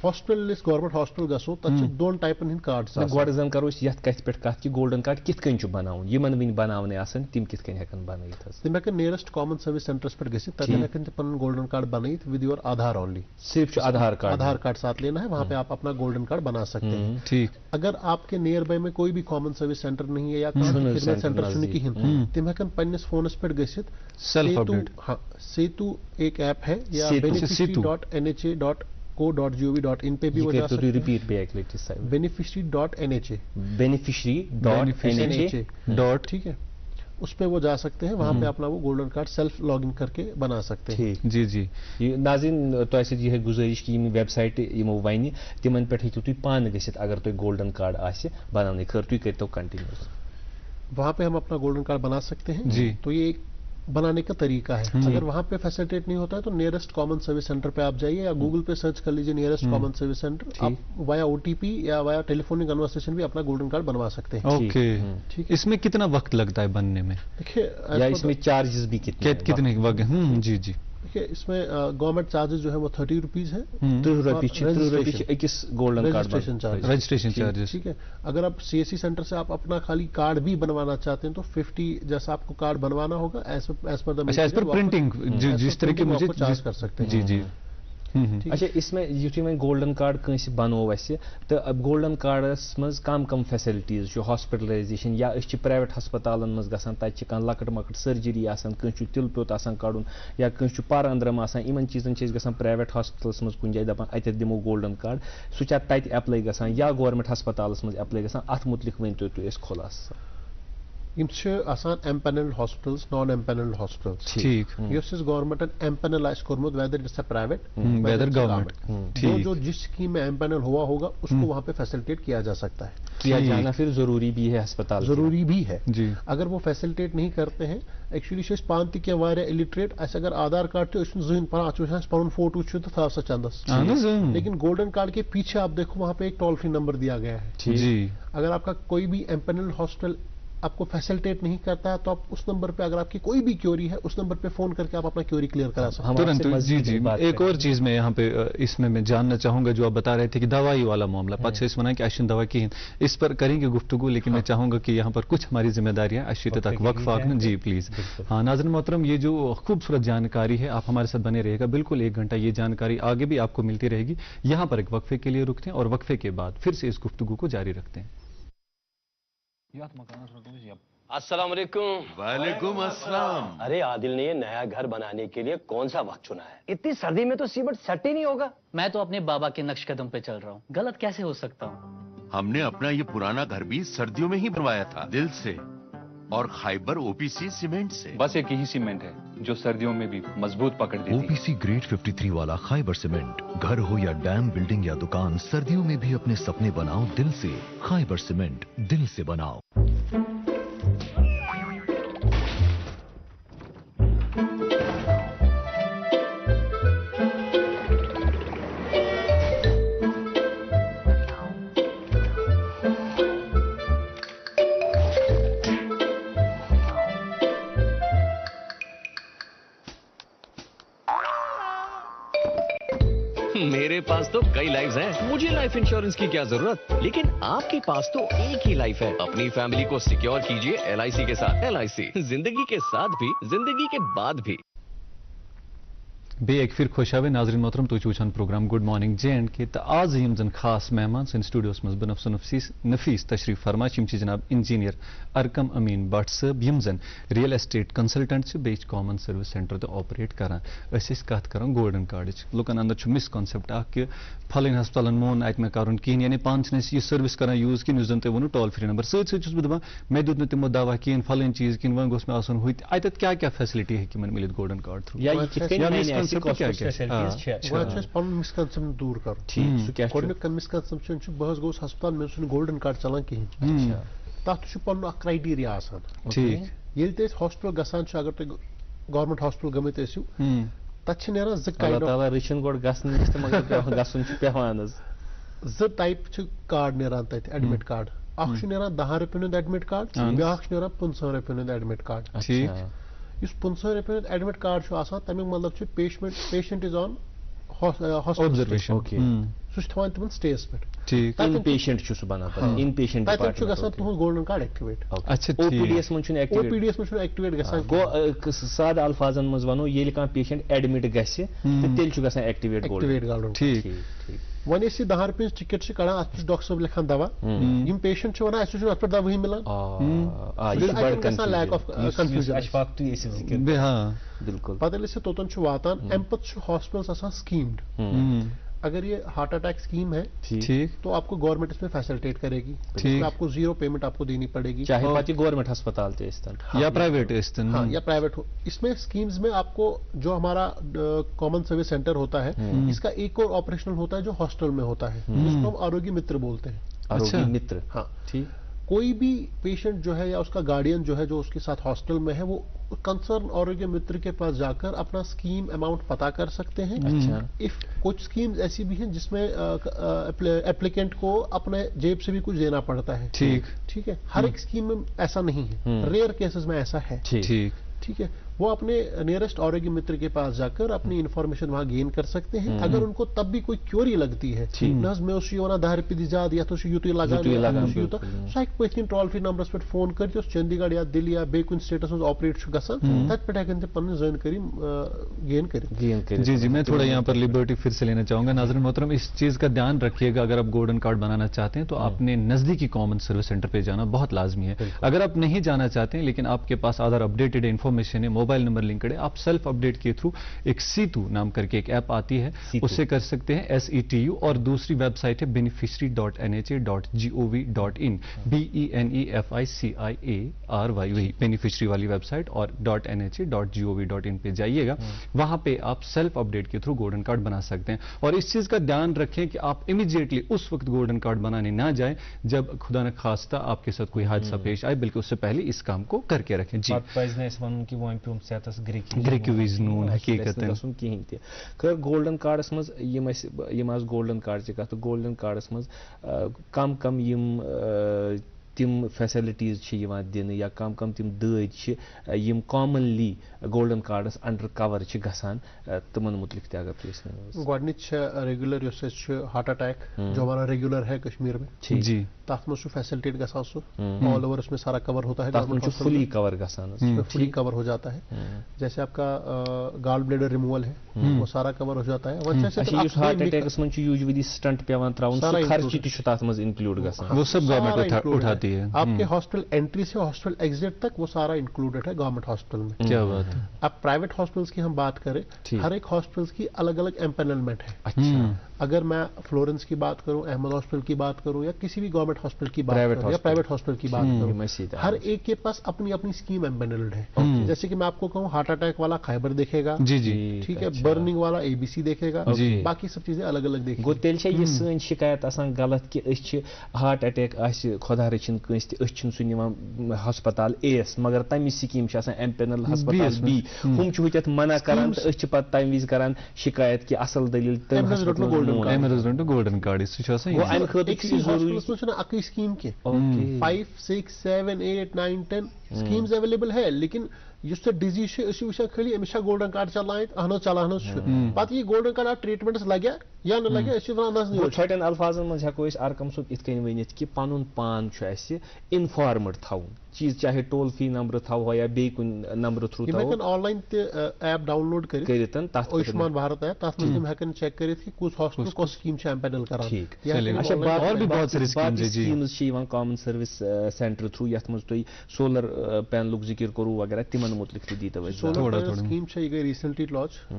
hospital government hospital गो तक दोन टाइपन हिंद कार्ड गोड जन करो यथ कथ पे कथ कि गोल्डन कार्ड कित कन बनाउन यमन वन बनावने आसन तिम कित कन हेकन बनाइथ तिम हेकन नियरेस्ट कॉमन सर्विस सेंटर्स पे गसित तक हेकन पन गोल्डन कार्ड बनाइथ विद योर आधार ओनली। सिर्फ आधार कार्ड साथ लेना है, वहां पे आप अपना गोल्डन कार्ड बना सकते हैं। ठीक। अगर आपके नियर बाय में कोई भी कॉमन सर्विस सेंटर नहीं है या खिदमत सेंटर सुन कहें तिम हेकन पन्निस फोनस पे गसित सेल्फ अपडेट। हाँ सेतु एक ऐप है या beneficiary.nha.co.gov.in पे भी वो जा सकते हैं। रिपीट पे एक लेट beneficiary.nha beneficiary.nha ठीक है, उस पे वो जा सकते हैं, वहां पे अपना वो गोल्डन कार्ड सेल्फ लॉगिन करके बना सकते हैं। जी जी नाज़रीन तो ऐसे यह गुजारिश कि वेबसाइट यमो वन तिमन पे हेकु तुम पान गसित अगर तुम गोल्डन कार्ड आसे बनाने खर तुम करो कंटिन्यूस वहां पे हम अपना गोल्डन कार्ड बना सकते हैं। जी तो ये एक बनाने का तरीका है। अगर वहां पे फैसिलिटेट नहीं होता है तो नियरेस्ट कॉमन सर्विस सेंटर पे आप जाइए या गूगल पे सर्च कर लीजिए नियरेस्ट कॉमन सर्विस सेंटर, आप वाया ओटीपी या वाया टेलीफोनिक कन्वर्सेशन भी अपना गोल्डन कार्ड बनवा सकते हैं। ओके ठीक है। इसमें कितना वक्त लगता है बनने में? देखिए या इसमें चार्जेस भी कितने वक्त? जी जी देखिए इसमें गवर्नमेंट चार्जेस जो है वो 30 रुपीज है, 30 गोल्डन कार्ड रजिस्ट्रेशन चार्जेस। ठीक है, अगर आप सीएससी सेंटर से आप अपना खाली कार्ड भी बनवाना चाहते हैं तो 50 जैसा आपको कार्ड बनवाना होगा एज पर प्रिंटिंग जिस तरह की मुझे चार्ज कर सकते हैं। जी जी अच्छा इसमें यु मैं गोल्डन कार्ड कंस बनो असे तो गोल्डन कार्डस मज कम कम फैसिलिटीज हॉस्पिटलाइजेशन या प्राइवेट हस्पतालन मज गसान तक लकट मकट सर्जरी कंस तिल पोत कड़न या कंस पर अंदरम इन चीजन गसान प्राइवेट हॉस्पिटल्स मज कुछ जाए दपान अत दिमो गोल्डन कार्ड सह तत एप्लाई गसान या गवर्नमेंट हस्पतालस मज एप्लाई गसान अत मुतलिक वन तो खुलास empanelled hospitals non empanelled hospitals. ठीक गवर्नमेंट एम्पेनल कोर्मुत whether it's a private whether government जो जिस स्कीम में एम्पेनल हुआ होगा उसको वहां पे फैसिलिटेट किया जा सकता है। किया जाना फिर जरूरी भी है, अस्पताल जरूरी भी है जी। अगर वो फैसिलिटेट नहीं करते हैं एक्चुअली पान तह इलिटरेट अगर आधार कार्ड तो जहन पन फोटो तो था सा चंदस, लेकिन गोल्डन कार्ड के पीछे आप देखो वहां पे एक टोल फ्री नंबर दिया गया है। जी अगर आपका कोई भी एम्पेनल्ड हॉस्पिटल आपको फैसिलिटेट नहीं करता है तो आप उस नंबर पे अगर आपकी कोई भी क्योरी है उस नंबर पे फोन करके आप अपना क्योरी क्लियर करा सकते हैं तुरंत। जी जी एक और चीज मैं यहाँ पे इसमें मैं जानना चाहूंगा जो आप बता रहे थे कि दवाई वाला मामला पच वना कि अशन दवा की इस पर करेंगे गुफ्तगू, लेकिन मैं चाहूंगा कि यहाँ पर कुछ हमारी जिम्मेदारियां अशीत तक वक्फा जी प्लीज। हाँ नाज़रीन मोहतरम ये जो खूबसूरत जानकारी है आप हमारे साथ बने रहेगा, बिल्कुल 1 घंटा ये जानकारी आगे भी आपको मिलती रहेगी। यहाँ पर एक वक्फे के लिए रुकते हैं और वक्फे के बाद फिर से इस गुफ्तगू को जारी रखते हैं। अस्सलाम वालेकुम। वालेकुम अस्सलाम। अरे आदिल ने ये नया घर बनाने के लिए कौन सा वक्त चुना है? इतनी सर्दी में तो सीमेंट सेट ही नहीं होगा। मैं तो अपने बाबा के नक्श कदम पे चल रहा हूँ, गलत कैसे हो सकता हूँ? हमने अपना ये पुराना घर भी सर्दियों में ही बनवाया था, दिल से और खाइबर ओपीसी सीमेंट से। बस एक ही सीमेंट है जो सर्दियों में भी मजबूत पकड़ देती है। ओपीसी ग्रेड 53 वाला खाइबर सीमेंट। घर हो या डैम, बिल्डिंग या दुकान, सर्दियों में भी अपने सपने बनाओ दिल से। खाइबर सीमेंट, दिल से बनाओ। मेरे पास तो कई लाइफ्स हैं, मुझे लाइफ इंश्योरेंस की क्या जरूरत, लेकिन आपके पास तो एक ही लाइफ है। अपनी फैमिली को सिक्योर कीजिए LIC के साथ। LIC, जिंदगी के साथ भी, जिंदगी के बाद भी। बे एक फिर खुशावे नाजरीन मोहतरम तो वुचान प्रोग्राम गुड मॉर्निंग JNK तो आज यम जन खास मेहमान सन स्टूडियोस मज बनफ्स नफीस तशरीफ फरमा जनाब इंजीनियर अरकम अमीन भट्ट साहब यम जन रियल एस्टेट कंसल्टेंट बे कॉमन सर्विस सेंटर तो ऑपरेट करान कत कर गोल्डन कार्ड लुकन अंदर मिसकॉन्सेप्ट कि फलन हस्पतालन मोन अत मे कर कहें यानी पान यह सर्विस कर यूज कि जन तुम वो टोल फ्री नंबर सत बह मे दुत तमो दवा कहें फलन चीज कि वो गोस मे हुत अत क्या क्या फैसिलिटी है मिल गोल्डन कार्ड थ्रू मिसकनसेप्शन दूर कर मिसकनसेप्शन बहस गोस हस्पताल मे गोल्डन कार्ड चलान कहें तथ पन क्राइटेरिया ये हॉस्पिटल गसान अगर तुम गवर्नमेंट हॉस्पिटल गमित तथ ज टाइप कार्ड नान तथ एडमिट कार्ड नान 10 रुपये एडमिट कार्ड ब्या 15 रुपये एडमिट कार्ड 15 रुपये एडमिट कार्ड तमिक मतलब पेशेंट इज ऑन ऑब्जर्वेशन सह तम स्टेस पे golden card activate OPDS activate गो साद अल्फाजन मज वनो ये पेशेंट एडमिट गसे एक्टिवेट गोल्डन ठीक वन 10 रुपये टिकट कड़ान अत डॉक्टर साहब लिखान दवा यम पेशेंट वन अत पे दवा मिलान लैक ऑफ कंफ्यूजन बिल्कुल पे तोतन वातान अम पे हॉस्पिटल्स स्कीम्ड अगर ये हार्ट अटैक स्कीम है ठीक तो आपको गवर्नमेंट इसमें फैसिलिटेट करेगी ठीक आपको 0 पेमेंट आपको देनी पड़ेगी चाहे बाकी गवर्नमेंट अस्पताल या प्राइवेट या प्राइवेट हो। इसमें स्कीम्स में आपको जो हमारा कॉमन सर्विस सेंटर होता है इसका एक और ऑपरेशनल होता है जो हॉस्टल में होता है जिसको हम आरोग्य मित्र बोलते हैं। आरोग्य मित्र हाँ ठीक कोई भी पेशेंट जो है या उसका गार्डियन जो है जो उसके साथ हॉस्टल में है वो कंसर्न आरोग्य मित्र के पास जाकर अपना स्कीम अमाउंट पता कर सकते हैं। अच्छा इफ कुछ स्कीम्स ऐसी भी हैं जिसमें एप्लीकेंट को अपने जेब से भी कुछ देना पड़ता है। ठीक है हर एक स्कीम में ऐसा नहीं है, रेयर केसेस में ऐसा है। ठीक है वो अपने नियरेस्ट आरोग्य मित्र के पास जाकर अपनी इंफॉर्मेशन वहां गेन कर सकते हैं। अगर उनको तब भी कोई क्योरी लगती है नज मे 10 रुपये ज्यादा या तो यूटी लगा पे टोल फ्री नंबर पे फोन कर चंडीगढ़ या दिल्ली या बे कुछ स्टेटस में ऑपरेट गसान तथ पे पन जानकारी गेन कर। जी मैं थोड़ा यहाँ पर लिबर्टी फिर से लेना चाहूंगा नाज़रीन मोहतरम इस चीज का ध्यान रखिएगा अगर आप गोल्डन कार्ड बनाना चाहते हैं तो आपने नजदीकी कॉमन सर्विस सेंटर पे जाना बहुत लाजमी है। अगर आप नहीं जाना चाहते हैं लेकिन आपके पास आधार अपडेटेड इन्फॉर्मेशन है मोबाइल नंबर लिंक्ड है आप सेल्फ अपडेट के थ्रू एक सीतू नाम करके एक ऐप आती है उससे कर सकते हैं SETU और दूसरी वेबसाइट है beneficiary.nha.gov.in BENEFICIARY वही बेनिफिशरी वाली वेबसाइट और .nha.gov.in पे जाइएगा वहां पे आप सेल्फ अपडेट के थ्रू गोल्डन कार्ड बना सकते हैं। और इस चीज का ध्यान रखें कि आप इमीडिएटली उस वक्त गोल्डन कार्ड बनाने ना जाएं जब खुदा न खास्ता आपके साथ कोई हादसा पेश आए बल्कि उससे पहले इस काम को करके रखें। जी खैर गोल्डन कार्डस मज गोल्डन कार्ड कत गोल्डन कार्डस मज कम कम तिम फैसिलिटीज दिन या कम कम तिम दम commonly golden cards under cover गसान तमन मुतलिक ते अगर गोडनिच रेगुलर हार्ट अटैक जो हमारा रेगुलर है कश्मीर में जी तथ में फैसिलिटेट गसान ऑल ओवर उसमें सारा कवर होता है फुली कवर गसान फुली कवर हो जाता है। जैसे आपका गॉल ब्लेडर रिमूवल है वो सारा कवर हो जाता है। हार्ट अटैक में यूजुअली स्टंट पेवान त्राउन खर्च तथ मज इंक्लूड गसान वो सब गवर्नमेंट उठाती है। आपके हॉस्पिटल एंट्री से हॉस्पिटल एग्जिट तक वो सारा इंक्लूडेड है गवर्नमेंट हॉस्पिटल में। क्या बात है। अब प्राइवेट हॉस्पिटल्स की हम बात करें हर एक हॉस्पिटल्स की अलग अलग एम्पेनलमेंट है। अच्छा अगर मैं फ्लोरेंस की बात करूं अहमद हॉस्पिटल की बात करूं या किसी भी गवर्नमेंट हॉस्पिटल की बात करूं या प्राइवेट हॉस्पिटल की बात करूं हर एक के पास अपनी अपनी स्कीम एम्पेनल्ड है। जैसे कि मैं आपको कहूं हार्ट अटैक वाला खैबर देखेगा जी जी ठीक है बर्निंग वाला ABC देखेगा बाकी सब चीजें अलग अलग देखेगा। गो तेल ये सन शिकायत आसान गलत कि हार्ट अटैक खुदा रचिन सह हस्पताल एस मगर तम स्कीम एम्पेनल हस्पताल B हम मना कर तम विज कर शिकायत कि असल दलील गोल्डन कार्ड अक स्कीम के 5 6 7 8 9 10 स्कीम्स अवेलेबल है लेकिन یُس ژےٚ ڈِزیٖز چھِ أسۍ چھِ وٕچھان خٲلی أمِس چھا گولڈن کارڈ چلاوِتھ اہن حظ چلان حظ چھُ پتہٕ یہِ گولڈن کارڈ اَتھ ٹریٖٹمنٹس لگیا یا نہٕ لگیا أسۍ چھِ ونان نہ چھوٹٮ۪ن الفاظن منٛز ہٮ۪کو أسۍ ارقم صٲب یِتھ کٔنۍ ؤنِتھ کہِ پنُن پان چھُ اَسہِ انفارمڈ تھاوُن چیٖز چاہے ٹول فری نمبر تھاوو یا بیٚیہِ کُنہِ نمبر تھروٗ یِم ہٮ۪کن آن لاین تہِ ایپ ڈاوُن لوڈ کٔرِتھ آیوٗشمان بھارت ایپ تتھ منٛز تِم ہٮ۪کن چیک کٔرِتھ کہِ کُس ہاسپٹل کۄس سکیٖم چھِ ایمپینل کران سکیٖمز چھِ یِوان کامن سٔروِس سینٹر تھروٗ یتھ منٛز تُہۍ سولر پینلُک ذِکر کوٚروٕ وغیرہ تِمن مُتعلق تہِ دیٖتو اَسہِ سولر پینل اسکیم ہے یہ گئی ریسنٹلی لانچ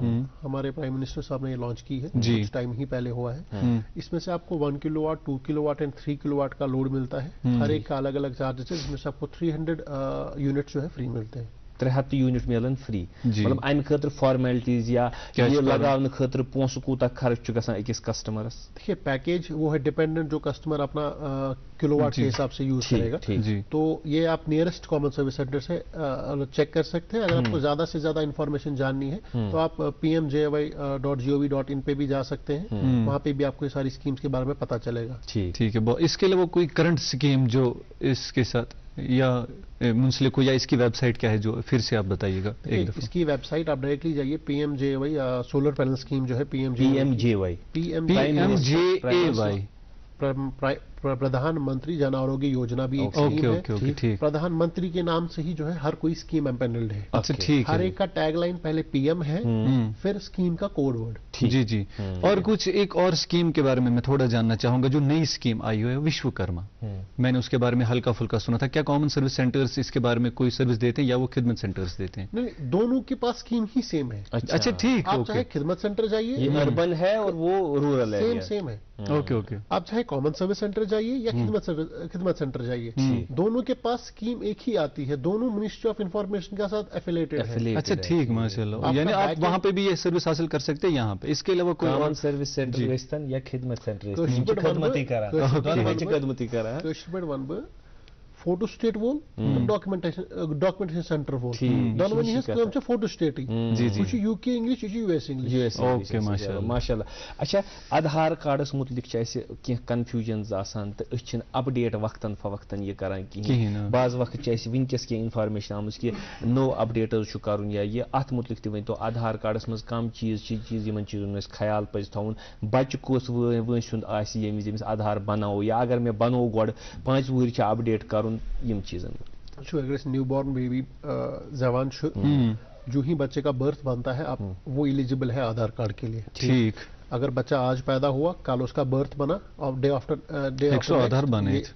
ہمارے پرائم منسٹر صاحب نے یہ لانچ کی ہے کچھ ٹائم ہی پہلے ہوا ہے اس میں سے آپ کو 1 kilowatt 2 kilowatt and 3 kilowatt کا لوڈ ملتا ہے ہر ایک کا الگ الگ چارجز ہے جس میں سے آپ کو 300 یونٹ جو ہے فری ملتے ہیں 300 یونٹ ملن فری مطلب امہ خاطر فارمیلٹیز یا یہ لگانے خاطر پونسہ کوتاہ خرچ چھُ گژھان أکِس کسٹمرس دیکھیے پیکیج وہ ہے ڈپینڈنٹ جو کسٹمر اپنا کلو واٹ کے حساب سے یوز کرے گا تو یہ آپ نیئرسٹ کامن سروس سینٹر سے چیک کر سکتے ہیں اگر آپ کو زیادہ سے زیادہ انفارمیشن جاننی ہے تو آپ pmji.gov.in پہ بھی جا سکتے ہیں وہاں پہ بھی آپ کو یہ ساری اسکیمس کے بارے میں پتہ چلے گا ٹھیک ہے اس کے علاوہ کوئی کرنٹ اسکیم جو اس کے ساتھ یا منسلک ہو یا اس کی ویب سائٹ کیا ہے جو پھر سے آپ بتائیے گا ایک دفعہ اس کی ویب سائٹ آپ ڈائریکٹلی جائیے PMJY سولر پینل اسکیم جو ہے PMJY پردھان منتری جن آروگیہ یوجنا بھی ایک اسکیم ہے پردھان منتری کے نام سے ہی جو ہے ہر کوئی اسکیم ایمپینلڈ ہے ہر ایک کا ٹیگ لائن پہلے PM ہے پھر اسکیم کا کوڈ ورڈ جی اور کچھ ایک اور اسکیم کے بارے میں تھوڑا جاننا چاہوں گا جو نئی اسکیم آئی ہوئی ہے وشوکرما میں نے اس کے بارے میں ہلکا پھلکا سنا تھا کیا کامن سروس سینٹرز اس کے بارے میں کوئی سروس دیتے ہیں یا وہ خدمت سینٹرز دیتے ہیں نہیں دونوں کے پاس اسکیم ہی سیم ہے اچھا ٹھیک آپ چاہے خدمت سینٹر جائیے اربن ہے اور وہ رورل ہے سیم ہے اوکے آپ چاہے کامن سروس سینٹر جائیے یا خدمت سینٹر جائیے دونوں کے پاس اسکیم ایک ہی آتی ہے دونوں منسٹری آف انفارمیشن کے ساتھ ایفیلیٹڈ ہے اچھا ٹھیک ماشاء اللہ یعنی آپ وہاں پہ بھی یہ سروس حاصل کر سکتے ہیں یہاں پہ اس کے علاوہ کوئی کامن سروس سینٹر گژھتن یا خدمت سینٹر خدمتی کران ون بہ فوٹو سٹیٹ وول ڈاکومنٹیشن سینٹر وول دونونی ہنز کٲم چھِ فوٹو سٹیٹٕے سُہ چھُ UK انگلش یہِ چھُ US انگلش اوکے ماشاء اللہ اچھا آدھار کارڈس متعلق چھِ اَسہِ کینٛہہ کنفیوٗجنز آسان تہٕ أسۍ چھِنہٕ اپڈیٹ وقتن فوقتن یہِ کران کِہیٖنۍ بعض وقت چھِ اَسہِ وٕنکیٚس کینٛہہ انفارمیشن آمٕژ کہِ نوٚو اپڈیٹ حظ چھُ کرُن یا یہِ اتھ متعلق تہِ ؤنۍتو آدھار کارڈس منٛز کم چیٖز چھِ چیٖز یِمن چیٖزن ہُنٛد اَسہِ خیال پزِ تھاوُن بچہِ کُس وٲنٛسہِ ہُنٛد آسہِ ییٚمہِ وِزِ أمِس آدھار بناوو یا اگر مےٚ بنوو گۄڈٕ 5 وُہٕرۍ چھِ اپڈیٹ کرُن یِم چیٖزن اگر اس نیو بارن بیبی زیوان جو ہی بچے کا برتھ بنتا ہے وہ ایلیجیبل ہے آدھار کارڈ کے لیے ٹھیک اگر بچہ آج پیدا ہوا کل اس کا برتھ بنا اور ڈے آفٹر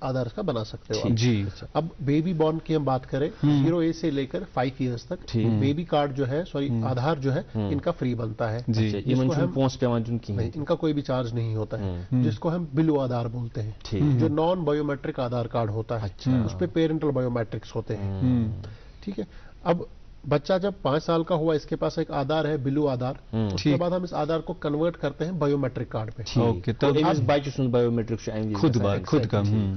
آدھار کا بنا سکتے ہو جی اب بیبی بارن کی ہم بات کریں 0 سے لے کر 5 ایئرس تک بیبی کارڈ جو ہے آدھار جو ہے ان کا فری بنتا ہے ان کا کوئی بھی چارج نہیں ہوتا ہے جس کو ہم بلو آدھار بولتے ہیں جو non biometric Aadhaar card ہوتا ہے اس پہ پیرنٹل بایو میٹرکس ہوتے ہیں ٹھیک ہے اب بچہ جب 5 سال کا ہوا اس کے پاس ایک آدھار ہے بلو آدھار اس کے بعد ہم اس آدھار کو کنورٹ کرتے ہیں بایو میٹرک کارڈ پہ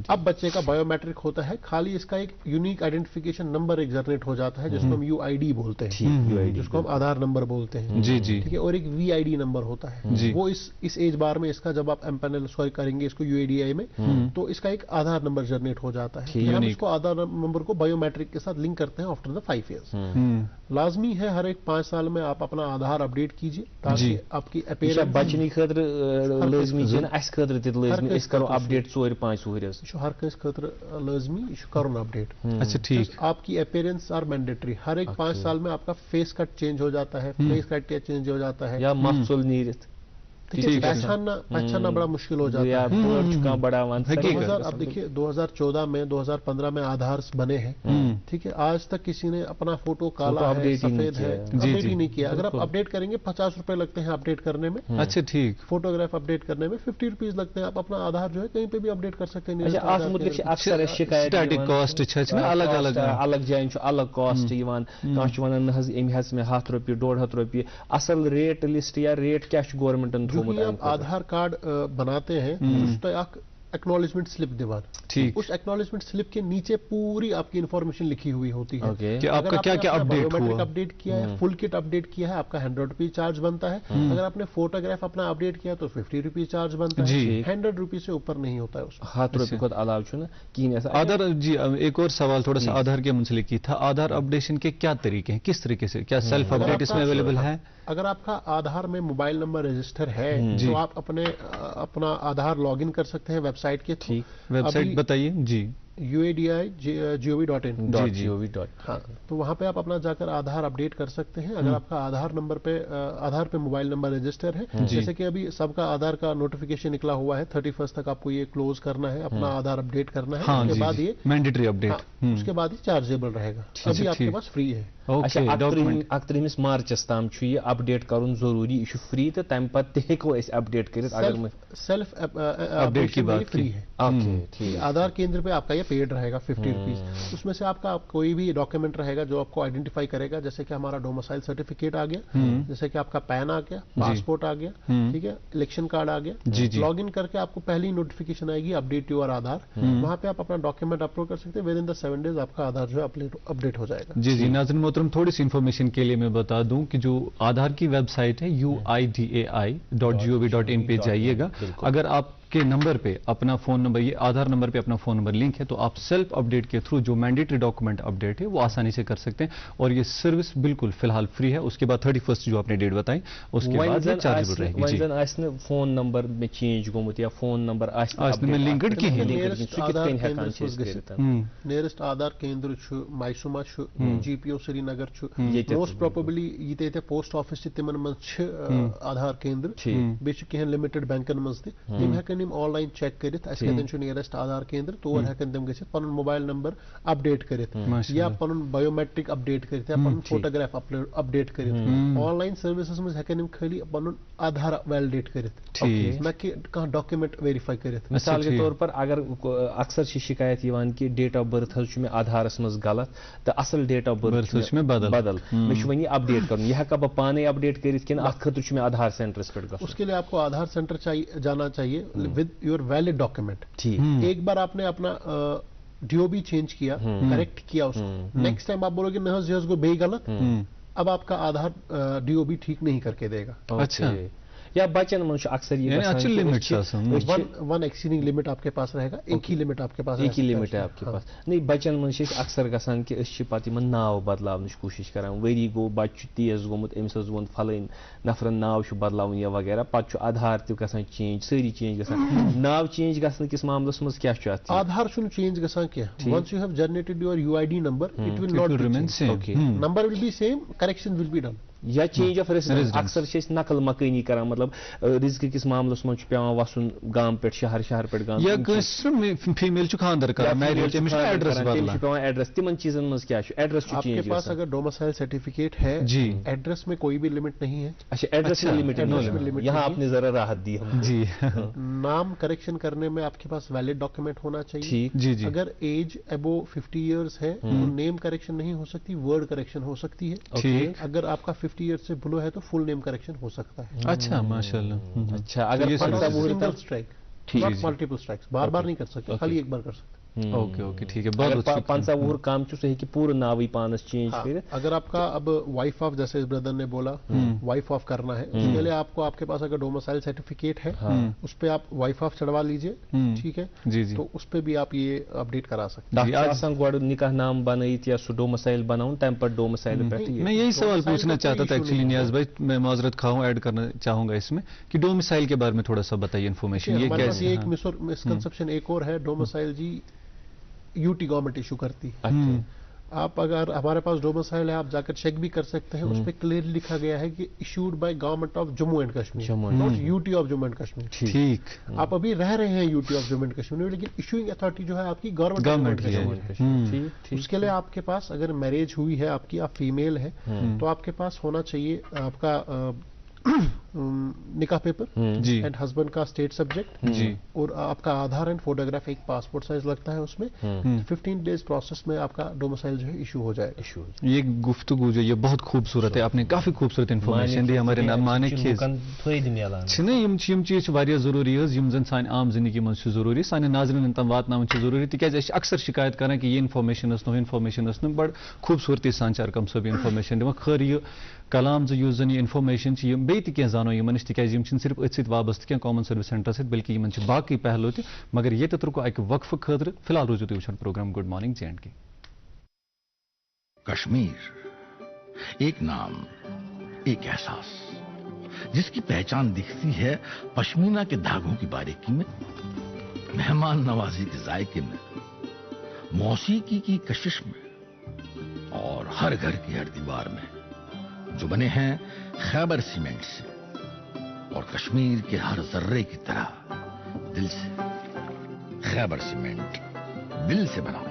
اب بچے کا بایو میٹرک ہوتا ہے خالی اس کا ایک یونیک آئیڈینٹیفیکیشن نمبر ایک جنریٹ ہو جاتا ہے جس کو ہم UID بولتے ہیں جس کو ہم آدھار نمبر بولتے ہیں ٹھیک ہے اور ایک VID نمبر ہوتا ہے وہ اس ایج بار میں اس کا جب آپ ایمپینل کریں گے اس کو UIDI میں تو اس کا ایک آدھار نمبر جنریٹ ہو جاتا ہے ہم اس کو آدھار نمبر کو بایو میٹرک کے ساتھ لنک کرتے ہیں آفٹر دا 5 ایئرس لازمی ہے ہر ایک 5 سال میں آپ اپنا آدھار اپڈیٹ کیجیے تاکہ آپ کی بچنی خاطر لازمی اس خاطر تہِ لازمی اس کرو اپڈیٹ 4-5 وہرس ہر کس خاطر لازمی یہ کرن اپڈیٹ اچھا ٹھیک آپ کی اپیرنس آر مینڈیٹری ہر ایک 5 سال میں آپ کا فیس کٹ چینج ہو جاتا ہے فیس کٹ چینج ہو جاتا ہے یا مفصل نیرت پہچاننا بڑا مشکل ہو جاتا ہے اب دیکھیے 2014 میں 2015 میں آدھار بنے ہیں ٹھیک ہے آج تک کسی نے اپنا فوٹو کالا ہے سفید ہے اپڈیٹ ہی نہیں کیا اگر آپ اپڈیٹ کریں گے 50 روپے لگتے ہیں اپڈیٹ کرنے میں اچھا ٹھیک فوٹوگراف اپڈیٹ کرنے میں 50 روپیز لگتے ہیں آپ اپنا آدھار جو ہے کہیں پہ بھی اپڈیٹ کر سکتے ہیں الگ جائن الگ کاسٹ ونان امس میں 100 روپیہ 150 روپیہ اصل ریٹ لسٹ یا ریٹ کیا گورمنٹن آپ آدھار کارڈ بناتے ہیں एक्नॉलेजमेंट स्लिप दीवार, ठीक, उस एक्नॉलेजमेंट स्लिप के नीचे पूरी आपकी इन्फॉर्मेशन लिखी हुई होती है कि आपका क्या क्या अपडेट हुआ, अपडेट किया है, फुल किट अपडेट किया है, आपका 100 रुपीज चार्ज बनता है। अगर आपने फोटोग्राफ अपना अपडेट किया तो 50 रुपीज चार्ज बनता है, 100 रुपीज से ऊपर नहीं होता है उसमें। हाथ रुपये खुद अलाव छुना कि आधार जी एक और सवाल थोड़ा सा आधार के मुंसलिक की था, आधार अपडेशन के क्या तरीके हैं, किस तरीके से, क्या सेल्फ अपडेट इसमें अवेलेबल है? अगर आपका आधार में मोबाइल नंबर रजिस्टर है तो आप अपना आधार लॉगिन कर सकते हैं वेबसाइट के थ्रू। वेबसाइट बताइए जी। UADI.gov.in। हाँ, तो वहाँ पे आप अपना जाकर आधार अपडेट कर सकते हैं। अगर आपका आधार पे मोबाइल नंबर रजिस्टर है, जैसे कि अभी सबका आधार का नोटिफिकेशन निकला हुआ है 31 तक आपको ये क्लोज करना है, अपना आधार अपडेट करना है, उसके बाद ये मैंडेटरी अपडेट, उसके बाद ये चार्जेबल रहेगा। अभी आपके पास फ्री है। अक्तरमिस मार्चस ताम अपडेट करुन जरूरी, यह फ्री तो तम पे हेको अपडेट कर। सेल्फ अपडेट की बात फ्री है। आधार केंद्र पे आपका ये पेड रहेगा 50 रुपीज। उसमें से आपका कोई भी डॉक्यूमेंट रहेगा जो आपको आइडेंटिफाई करेगा, जैसे कि हमारा डोमिसाइल सर्टिफिकेट आ गया, जैसे कि आपका पैन आ गया, पासपोर्ट आ गया, ठीक है, इलेक्शन कार्ड आ गया। लॉग इन करके आपको पहली नोटिफिकेशन आएगी अपडेट योर आधार, वहां पे आप अपना डॉक्यूमेंट अपलोड कर सकते हैं। विद इन द 7 डेज आपका आधार जो है अपडेट हो जाएगा। जी जी नाज़रीन मोहतरम, थोड़ी सी इन्फॉर्मेशन के लिए मैं बता दूं कि जो आधार की वेबसाइट है UIDAI.gov.in पे जाइएगा। अगर आप के नंबर पे अपना फोन नंबर, ये आधार नंबर पे अपना फोन नंबर लिंक है, तो आप सेल्फ अपडेट के थ्रू जो मैंडेटरी डॉक्यूमेंट अपडेट है वो आसानी से कर सकते हैं, और ये सर्विस बिल्कुल फिलहाल फ्री है। उसके बाद 31 जो आपने डेट बताई उसके बाद चार्जेबल रहेगी। जी, फोन नंबर में चेंज गोमुत या फोन नंबर में लिंक्ड की नियरेस्ट आधार केंद्र मायसुमा GPO श्रीनगर मोस्ट प्रोबेबली ये पोस्ट ऑफिस तिमन मन आधार केंद्र बे लिमिटेड बैंकन मज तम ऑनलाइन चेक करित नियरेस्ट आधार केंद्र तौर हेकन तम गसित पन मोबाइल नंबर अपडेट करित या पन बायोमेट्रिक अपडेट करित या पन फोटोग्राफ अपडेट करित। ऑनलाइन सर्विसेज में हेकन खाली पन आधार वैलिडेट करित न कि कहां डॉक्यूमेंट वेरीफाई करित। मिसाल के तौर पर अगर अक्सर शिकायत यवान कि डेट ऑफ बर्थ मे आधारस मज गलत तो असल डेट ऑफ बर्थ में बदल मे अपडेट कर यह हेका बह पाने अपडेट करित कि अत खतर मे आधार सेंटरस पे गछुन। उसके लिए आपको आधार सेंटर जाना चाहिए विद योर वैलिड डॉक्यूमेंट। एक बार आपने अपना DOB चेंज किया, करेक्ट किया उसको, नेक्स्ट टाइम आप बोलोगे न को बे गलत, अब आपका आधार DOB ठीक नहीं करके देगा। अच्छा, या बचन मन अक्सर वन एक्सीडिंग लिमिट आपके पास रहेगा, एक ही लिमिट आपके पास, एक ही लिमिट है आपके पास। नहीं बचन मन अक्सर गसान कि पे नाव बदलावन कोशिश करान, वरी गो बच्चे तेज गोमुत अमिस वोन फलन नफरन नाव बदलावन या वगैरह, पे आधार तक चेंज, सारी चेंज गसान। नाव चेंज गसन किस मामलस मज क्या आधार चेंज गसान क्या, once you have generated your UID number it will not remain same, number will be same, correction will be done. या चेंज ऑफ रेसिडेंस अक्सर नकल मकानी करान, मतलब रिज्क किस मामलस मज पेवान वसन गाम पे शहर पे गाम, या फीमेल खानदर करान मैरिज एड्रेस पेवान एड्रेस, तिमन चीजन मज क्या एड्रेस चेंज। आपके पास अगर डोमिसाइल सर्टिफिकेट है जी, एड्रेस में कोई भी लिमिट नहीं है। अच्छा, एड्रेस में लिमिट नहीं, यहाँ आपने जरा राहत दी जी। नाम करेक्शन करने में आपके पास वैलिड डॉक्यूमेंट होना चाहिए। जी जी। अगर एज अबो 50 इयर्स है तो नेम करेक्शन नहीं हो सकती, वर्ड करेक्शन हो सकती है। अगर आपका 50 ईयर्स से बिलो है तो फुल नेम करेक्शन हो सकता है। अच्छा, माशाल्लाह। अच्छा, अगर single strike, not multiple strikes, बार बार नहीं कर सकते, खाली एक बार कर सकते। ओके ओके, ठीक है, बहुत अच्छी। 5 वुहर काम से पूरा नाव पानस चेंज कर। अगर आपका अब वाइफ ऑफ, जैसे ब्रदर ने बोला वाइफ ऑफ करना है, उसके लिए आपको आपके पास अगर डोमिसाइल सर्टिफिकेट है उस पे आप वाइफ ऑफ चढ़वा लीजिए, ठीक है जी जी, तो उस पे भी आप ये अपडेट करा सकते हैं। आज निकाह नाम बनाई या सु डोमिसाइल बनाऊं तम पर डोमिसाइल पे। मैं यही सवाल पूछना चाहता था एक्चुअली नियाज भाई, मैं माजरत खाऊं ऐड करना चाहूंगा इसमें कि डोमिसाइल के बारे में थोड़ा सा बताइए इन्फॉर्मेशन। ये कैसे, एक मिसकंसेप्शन एक और है, डोमिसाइल जी UT गवर्नमेंट इशू करती है। आप अगर हमारे पास डोमिसाइल है आप जाकर चेक भी कर सकते हैं, उस पर क्लियरली लिखा गया है कि issued by government of Jammu and Kashmir, not UT of Jammu and Kashmir. ठीक, आप अभी रह रहे हैं UT of Jammu and Kashmir में, लेकिन इशूइंग अथॉरिटी जो है आपकी गवर्नमेंट है। उसके लिए आपके पास अगर मैरिज हुई है आपकी, आप फीमेल है तो आपके पास होना चाहिए आपका निकाह पेपर जी एंड हस्बैंड का स्टेट सब्जेक्ट जी और आपका आधार एंड फोटोग्राफ, एक पासपोर्ट साइज लगता है उसमें। 15 डेज प्रोसेस में आपका डोमिसाइल जो है इशू हो जाएगा। ये गुफ्तगू जो ये बहुत खूबसूरत है, आपने काफी खूबसूरत इन्फॉर्मेशन दी हमारे माने खेज यम चीज वारिया जरूरी यम जन सान आम जिंदगी मन जरूरी सान नाजरीन तम वातनावन जरूरी तिकाज अक्सर शिकायत करान कि ये इन्फॉर्मेशन नो इन्फॉर्मेशन नो बड़ खूबसूरती सान अरकम सब इन्फॉर्मेशन दिवान खैर ये कलाम जो यूज जन इन्फॉर्मेशन बे तह जानो यमन तिकाज यम सिर्फ अथ वाबस्त क्या कॉमन सर्विस सेंटर सत बल्कि यमन बाकी पहलू तह मगर ये रुको अक वक्फ खतर फिलहाल रोजो तुम वुचान programme good morning J&K। Kashmir एक नाम, एक एहसास, जिसकी पहचान दिखती है पश्मीना के धागों की बारीकी में, मेहमान नवाजी के जायके में, मौसीकी की कशिश में और हर घर की हर दीवार में, जो बने हैं खैबर सीमेंट से और कश्मीर के हर जर्रे की तरह दिल से। खैबर सीमेंट, दिल से बनाओ।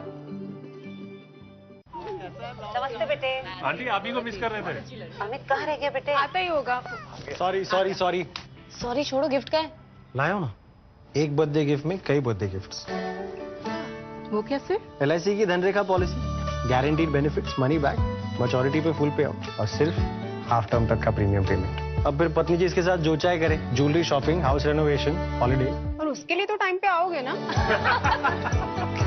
नमस्ते बेटे। आंटी आप ही को मिस कर रहे थे। अमित कहाँ रह गया बेटे? आता ही होगा। सॉरी सॉरी सॉरी सॉरी छोड़ो, गिफ्ट का है? लाया ना, एक बर्थडे गिफ्ट में कई बर्थडे गिफ्ट्स। वो कैसे? LIC की Dhan Rekha policy, guaranteed benefits, money back, maturity पे फुल पे आउट और सिर्फ हाफ टर्म तक का प्रीमियम पेमेंट। अब फिर पत्नी जी इसके साथ जो चाहे करे, jewellery shopping, house renovation, holiday. और उसके लिए तो टाइम पे आओगे ना?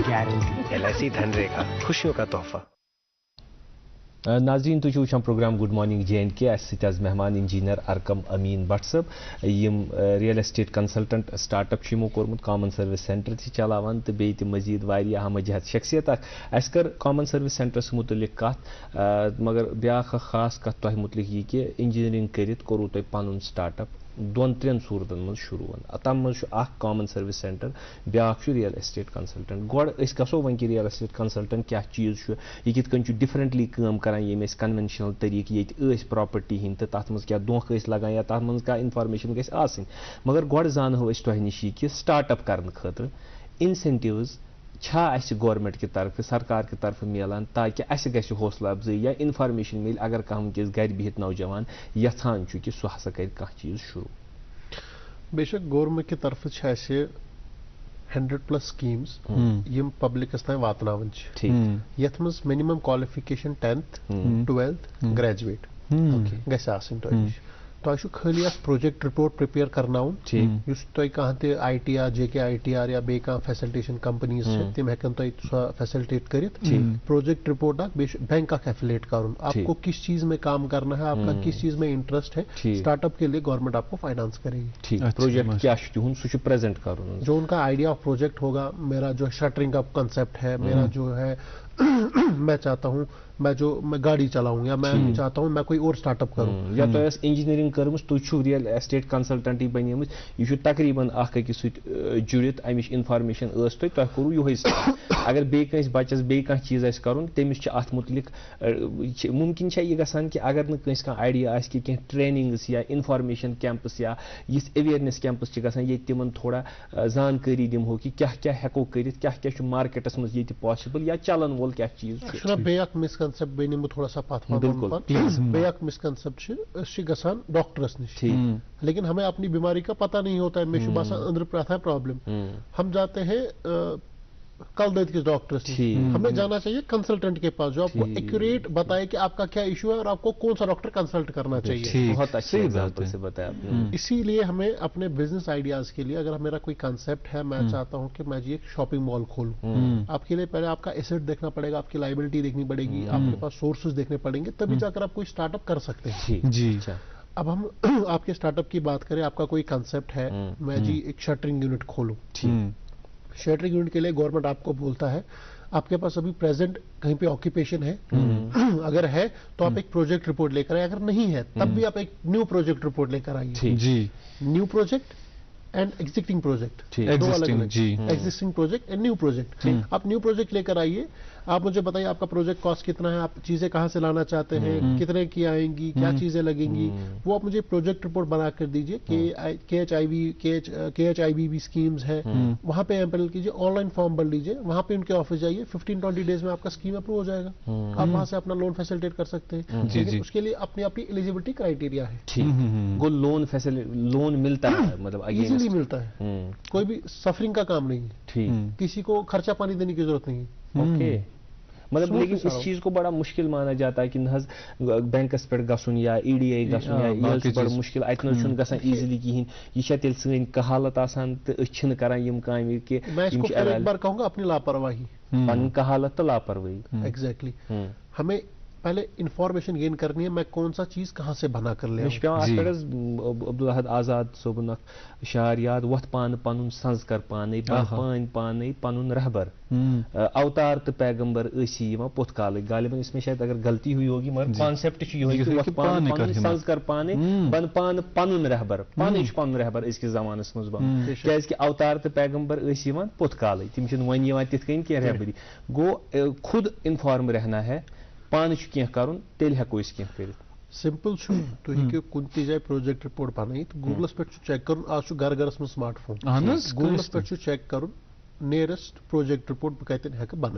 गारंटी। LIC धनरेखा, खुशियों का तोहफा। नाजरीन तुझ वुचान प्रोग्राम गुड मॉर्निंग J&K आज मेहमान इंजीनियर अरकम अमीन भट्ट सब यम रियल एस्टेट कंसल्टेंट स्टार्टअप यमो कोर्मुत कॉमन सर्विस सेंटर चलावान तो बे मजीद वारिया हमजहत शख्सियत अस कर कॉमन सर्विस सेंटर मुतलिक कत मगर ब्या खास कत तह मुतलिक ये कि इंजीनियरिंग करित कोरू तुह पनुन स्टार्टअप 2-3 सूरतन मज शुरू तम मज कॉमन सर्विस सेंटर ब्या रियल एस्टेट कंसल्टेंट गोड़ गो वन कि रियल एस्टेट कंसल्टेंट क्या चीज यह कित डिफरेंटली काम करान ये कन्वेंशनल तरीके ये प्रॉपर्टी हिंद तो तथ मज क्या धोख लगान या तथ मज क्या इन्फॉर्मेशन गई आसनी मगर गोड़ जानो तह नश कि स्टार्टअप करने खतर इंसेंटिव्स छा गवर्नमेंट की तरफ सरकार की तरफ मिलान ताकि अस गि हौसला अफजाई या इन्फॉर्मेशन मिल अगर कह वनस घर बिहित नौजवान यहान कि सह हसा कर कह चीज शुरू। बेशक गवर्नमेंट की तरफ 100+ स्कीम्स यम पब्लिकस तान वातनावन यथ मज minimum qualification 10th 12th graduate गि आसनी तुम खाली प्रोजेक्ट रिपोर्ट प्रिपेयर करनाउन तुम ITR JK ITR या बे फैसिलिटेशन कंपनीज तम हेकन तुम फैसिलिटेट करित प्रोजेक्ट रिपोर्ट बैंक एफिलेट करुन आपको किस चीज में काम करना है, आपका किस चीज में इंटरेस्ट है, स्टार्टअप के लिए गवर्नमेंट आपको फाइनेंस करेगी। प्रोजेक्ट क्या सु प्रेजेंट करुन जो उनका आइडिया ऑफ प्रोजेक्ट होगा, मेरा जो शटरिंग का कंसेप्ट है, मेरा जो है मैं चाहता हूँ मैं गाड़ी चलाऊं या मैं चाहता हूँ मैं कोई और स्टार्टअप करूं या तो इंजीनियरिंग करम तुम रियल एस्टेट कंसल्टेंट बन यह तकरीबन अकिस जुड़ित अमिश इन्फॉर्मेशन तुम करू यही अगर बेस बचस बे चीज कर तमिस अत मुतलिक मुमकिन यह गसान कि अगर नस आइडिया कि ट्रेनिंग्स या इन्फॉर्मेशन कैंपस या यिस अवेयरनेस कैंपस ये तिमन थोड़ा जानकारी दिमो कि क्या क्या हेको करित क्या मार्केटस मज ये पॉसिबल या चलन वोल क्या चीज मिसकंसेप्ट बे निमो थोड़ा सा पाथ मिसकंसेप्ट गसान डॉक्टरस निश, लेकिन हमें अपनी बीमारी का पता नहीं होता है, मेरे बासा अंदर आता है प्रॉब्लम, हम जाते हैं कल दर्द के डॉक्टर से, हमें जाना चाहिए कंसल्टेंट के पास जो आपको एक्यूरेट बताए कि आपका क्या इशू है और आपको कौन सा डॉक्टर कंसल्ट करना चाहिए। बहुत अच्छी एग्जांपल से बताया आपने। इसीलिए हमें अपने बिजनेस आइडियाज के लिए अगर मेरा कोई कंसेप्ट है, मैं चाहता हूं कि मैं जी एक शॉपिंग मॉल खोलूं, आपके लिए पहले आपका एसेट देखना पड़ेगा, आपकी लायबिलिटी देखनी पड़ेगी, आपके पास सोर्सेज देखने पड़ेंगे, तभी जाकर आप कोई स्टार्टअप कर सकते हैं। जी अब हम आपके स्टार्टअप की बात करें, आपका कोई कंसेप्ट है, मैं जी एक शटरिंग यूनिट खोलूं, शटरिंग यूनिट के लिए गवर्नमेंट आपको बोलता है आपके पास अभी प्रेजेंट कहीं पे ऑक्यूपेशन है, अगर है तो आप एक प्रोजेक्ट रिपोर्ट लेकर आए, अगर नहीं है तब भी आप एक न्यू प्रोजेक्ट रिपोर्ट लेकर आइए। जी new project and existing project, ठीक। दो अलग Existing, अलग, जी। Existing project and new project. आप न्यू प्रोजेक्ट लेकर आइए, आप मुझे बताइए आपका प्रोजेक्ट कॉस्ट कितना है, आप चीजें कहाँ से लाना चाहते हैं, कितने की आएंगी, क्या चीजें लगेंगी, वो आप मुझे प्रोजेक्ट रिपोर्ट बना कर दीजिए। KHIBB स्कीम्स है, वहां पे एम्पल कीजिए, ऑनलाइन फॉर्म भर लीजिए, वहां पे उनके ऑफिस जाइए, 15-20 डेज में आपका स्कीम अप्रूव हो जाएगा, आप वहां से अपना लोन फैसिलिटेट कर सकते हैं। लेकिन उसके लिए अपनी अपनी एलिजिबिलिटी क्राइटेरिया है। ठीक, वो लोन मिलता है, मतलब इजीली मिलता है, कोई भी सफरिंग का काम नहीं है, ठीक, किसी को खर्चा पानी देने की जरूरत नहीं है। ओके, मतलब लेकिन सारा इस चीज को बड़ा मुश्किल माना जाता है कि नहज बैंकस पे गसुन या EDA गसुन या ये बड़ा मुश्किल अतन छुन गसान इजीली कहीं, ये तेल सन कहालत आसान तो अछन करान यम काम कि मैं इसको फिर एक बार कहूंगा अपनी लापरवाही, पन कहालत तो लापरवाही। एग्जैक्टली, हमें पहले इंफॉर्मेशन गेन करनी है, मैं कौन सा चीज कहां से बना कर ले। अब्दुल अहद आजाद सोबन शार याद वत पान पनुन संज कर पाने पान पाने पनुन रहबर अवतार तो पैगंबर ऐसी पुत काल गालिबन, इसमें शायद अगर गलती हुई होगी मगर कॉन्सेप्ट वत पान पनुन संज कर पाने बन पान पनुन रहबर, पान पनुन रहबर इसके जमानस मज बन क्या अवतार तो पैगंबर ऐसी पुत काल तिम वन तिथ कन कह रहबरी गो खुद इन्फॉर्म रहना है, पान कह कर तेल हेको कर सिंपल तुम हूँ कुन जाए प्रोजेक्ट रिपोर्ट बन तो गूगलस पे चेक कर, आज घर घरस में स्मार्टफोन, गूगलस पे चेक कर नियरेस्ट प्रोजेक्ट रिपोर्ट बह कतन हेक बन।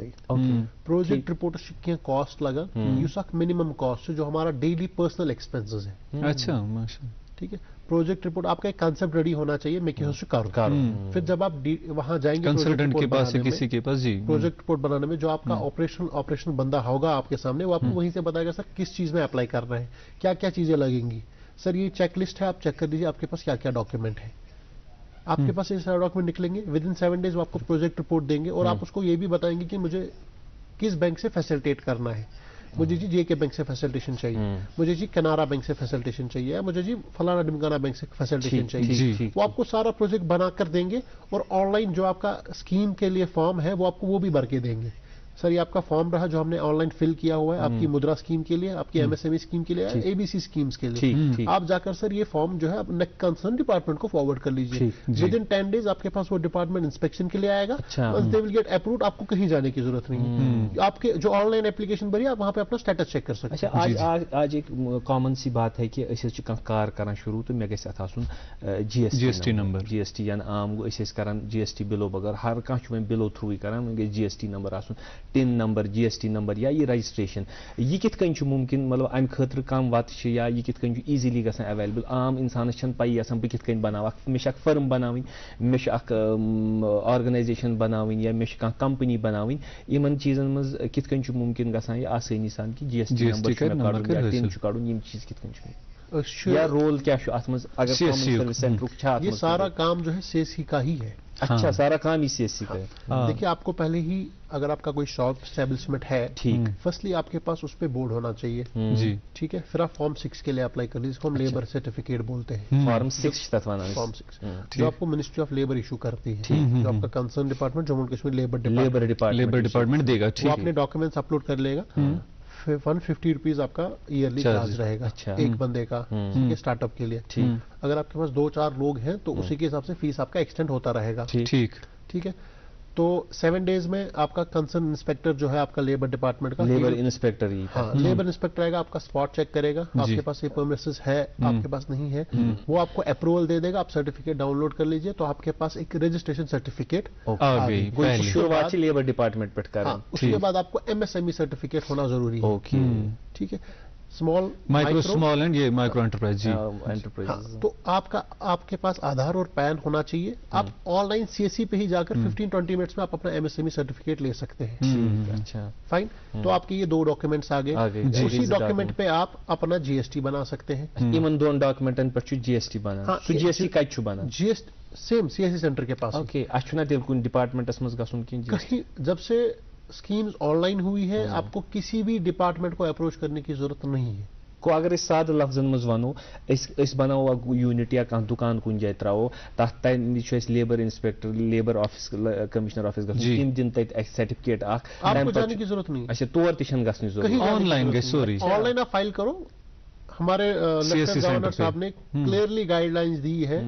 प्रोजेक्ट रिपोर्ट कह कॉस्ट लगान, युस मिनिमम कॉस्ट जो हमारा डेली पर्सनल एक्सपेंसेस है। अच्छा, ठीक है, प्रोजेक्ट रिपोर्ट आपका एक कंसेप्ट रेडी होना चाहिए, मैं क्यों करूँ। फिर जब आप वहां जाएंगे कंसल्टेंट के पास, किसी के पास, जी, प्रोजेक्ट रिपोर्ट बनाने में जो आपका ऑपरेशनल बंदा होगा आपके सामने, वो आपको वहीं से बताएगा सर किस चीज में अप्लाई कर रहे हैं, क्या क्या चीजें लगेंगी, सर ये चेकलिस्ट है, आप चेक कर दीजिए आपके पास क्या क्या डॉक्यूमेंट है। आपके पास ये सारे डॉक्यूमेंट निकलेंगे, विद इन 7 डेज वो आपको प्रोजेक्ट रिपोर्ट देंगे और आप उसको ये भी बताएंगे कि मुझे किस बैंक से फैसिलिटेट करना है, मुझे जी JK बैंक से फैसिलिटेशन चाहिए, मुझे जी कनारा बैंक से फैसिलिटेशन चाहिए, मुझे जी फलाना ढिमकाना बैंक से फैसिलिटेशन चाहिए। वो आपको सारा प्रोजेक्ट बना कर देंगे और ऑनलाइन जो आपका स्कीम के लिए फॉर्म है वो आपको वो भी भर के देंगे। सर ये आपका फॉर्म रहा जो हमने ऑनलाइन फिल किया हुआ है आपकी मुद्रा स्कीम के लिए, आपकी MSME स्कीम के लिए, ABC स्कीम्स के लिए। आप जाकर सर ये फॉर्म जो है अपने कंसर्न डिपार्टमेंट को फॉरवर्ड कर लीजिए, विद इन 10 डेज आपके पास वो डिपार्टमेंट इंस्पेक्शन के लिए आएगा, दे विल गेट अप्रूव्ड, आपको कहीं जाने की जरूरत नहीं। आपके जो ऑनलाइन एप्लीकेशन भरी आप वहां पे अपना स्टेटस चेक कर सकते हैं। आज एक कॉमन सी बात है कि कार करना शुरू तो मे GST नंबर, GST या आम कर GST बिलो बगैर हर कह बिलो थ्रू कर GST नंबर आसन, टिन नंबर, GST नंबर या ये रजिस्ट्रेशन, ये कित कन मुमकिन, मतलब अम खतर कम वत या ये कित कन इजीली गसान अवेलेबल। आम इंसानस छन पई आसान बह कित कन बनाव, मे फर्म बनावनी, मे ऑर्गनाइजेशन बनावनी या मे कंपनी बनावनी, इन चीजन मज कित कन मुमकिन गसान ये आसानी सान कि GST नंबर कड़न या टिन कड़न, यम चीज कित कन या रोल क्या अगर सर्विस सेंटर ये सारा काम जो है CSC का ही है। अच्छा, सारा काम ही CSC का है। देखिए आपको पहले ही अगर आपका कोई शॉप एस्टेब्लिशमेंट है, ठीक, फर्स्टली आपके पास उस पे बोर्ड होना चाहिए, जी, ठीक है। फिर आप फॉर्म 6 के लिए अप्लाई कर लीजिए, जिसको हम लेबर सर्टिफिकेट बोलते हैं, फॉर्म 6 फॉर्म 6 जो आपको मिनिस्ट्री ऑफ लेबर इशू करती है, जो आपका concern department Jammu Kashmir labour department देगा। वो अपने डॉक्यूमेंट्स अपलोड कर लेगा, 150 रुपीज आपका ईयरली चार्ज रहेगा एक बंदे का स्टार्टअप के लिए। अगर आपके पास 2-4 लोग हैं तो उसी के हिसाब से फीस आपका एक्सटेंड होता रहेगा। ठीक है, तो 7 डेज में आपका कंसर्न इंस्पेक्टर जो है आपका लेबर डिपार्टमेंट का, लेबर इंस्पेक्टर ही, हाँ, लेबर इंस्पेक्टर आएगा, आपका स्पॉट चेक करेगा, आपके पास ये परमिसेस है, आपके पास नहीं है, वो आपको अप्रूवल दे देगा, आप सर्टिफिकेट डाउनलोड कर लीजिए, तो आपके पास एक रजिस्ट्रेशन सर्टिफिकेट शुरुआत लेबर डिपार्टमेंट पे करें। उसके बाद आपको MSME सर्टिफिकेट होना जरूरी है। ठीक है, स्मॉल एंड ये माइक्रो एंटरप्राइज, जी, एंटरप्राइज। तो आपके पास आधार और पैन होना चाहिए। आप ऑनलाइन CSC पे ही जाकर 15-20 मिनट्स में आप अपना MSME सर्टिफिकेट ले सकते हैं। अच्छा, फाइन। तो आपके ये 2 डॉक्यूमेंट्स आ गए, उसी डॉक्यूमेंट पे आप अपना GST बना सकते हैं। इन 2 डॉक्यूमेंटन पे GST बना, GST कत बना, GST सेम CSC सेंटर के पास। ओके, अच्छा तेल कुन डिपार्टमेंटस मज गसुन कि जब से स्कीम्स ऑनलाइन हुई है आपको किसी भी डिपार्टमेंट को अप्रोच करने की जरूरत नहीं है। को अगर इस साद लफ्जन मज वनो बनाओ यूनिट या कह दुकान कुन जाए त्रो तथ labour inspector, labour office, commissioner office गम दिन सर्टिफिकेट आपको जाने की जरूरत नहीं। अच्छा, तौर तन गसन ऑनलाइन आप फाइल करो, हमारे लेफ्टिनेंट गवर्नर साहब ने क्लियरली गाइडलाइंस दी है।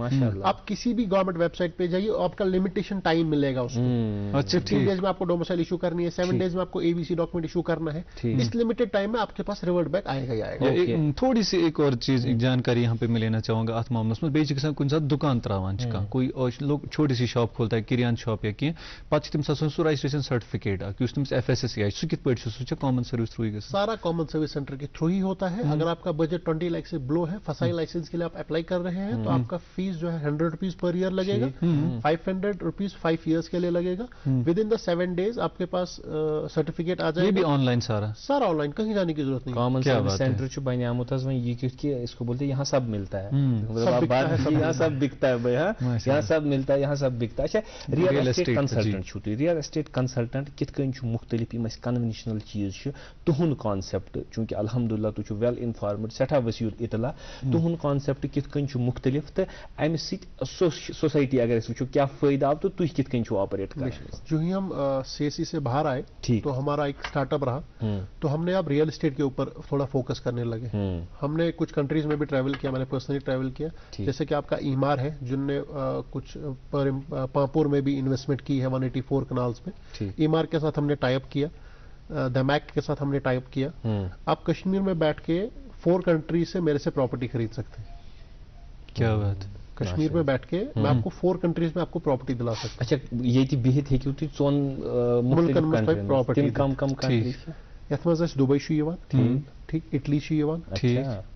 आप किसी भी गवर्नमेंट वेबसाइट पे जाइए, आपका लिमिटेशन टाइम मिलेगा उसको। अच्छा, 15 डेज में आपको डोमिसाइल इशू करनी है, 7 डेज में आपको एबीसी डॉक्यूमेंट इशू करना है। इस लिमिटेड टाइम में आपके पास रिवर्ट बैक आएगा ही आएगा। थोड़ी सी एक और चीज जानकारी यहाँ पे मैं लेना चाहूंगा अत मामलस में बेच कुछ दुकान त्रावान कोई लोग छोटी सी शॉप खोलता है किरियान शॉप या कह पत तम सो रजिस्ट्रेशन सर्टिफिकेट तमिस FSSAI सह कित सह कॉमन सर्विस थ्रू ही सारा कॉमन सर्विस सेंटर के थ्रू ही होता है। अगर आपका बजट 20 लाख से बिलो है, फसाई लाइसेंस के लिए आप अप्लाई कर रहे हैं, तो आपका फीस जो है 100 रुपीज पर ईयर लगेगा, 500 रुपीज 5 ईयर्स के लिए लगेगा। विद इन द 7 डेज आपके पास सर्टिफिकेट आ जाएगा। ये भी ऑनलाइन सारा ऑनलाइन, कहीं जाने की जरूरत नहीं। कॉमन सर्विस सेंटर बनियामुत ये क्योंकि इसको बोलते हैं यहाँ सब मिलता है, यहाँ सब बिकता है भाई, यहाँ सब मिलता है, यहाँ सब बिकता है। अच्छा, real estate consultant real estate consultant कित मुख्तलिफ कन्वेंशनल चीज तुहद कॉन्सेप्ट, चूंकि अल्हम्दुलिल्लाह तुम वेल इन्फॉर्मड सठा वसील इतला, तुहद कॉन्सेप्ट कित मुख्तलिफ, तो अमि सोसाइटी अगर वो क्या फायदा आव तो तुम कित ऑपरेट कर। जो ही हम CSE से बाहर आए तो हमारा एक स्टार्टअप रहा, तो हमने अब रियल एस्टेट के ऊपर थोड़ा फोकस करने लगे। हमने कुछ कंट्रीज में भी ट्रैवल किया, मैंने पर्सनली ट्रैवल किया, जैसे कि आपका ईमार है जिनने कुछ पापुर में भी इन्वेस्टमेंट की है 184 कनाल्स में। ईमार के साथ हमने टाइप किया, दमैक के साथ हमने टाइप किया। आप कश्मीर में बैठ के 4 कंट्री से मेरे से प्रॉपर्टी खरीद सकते हैं। क्या बात है, कश्मीर में बैठ के मैं आपको 4 कंट्रीज में आपको प्रॉपर्टी दिला सकता हूं। अच्छा, ये बिहित है कि सोन प्रॉपर्टी कम कंट्री यथ मज दुबई ठीक, इटली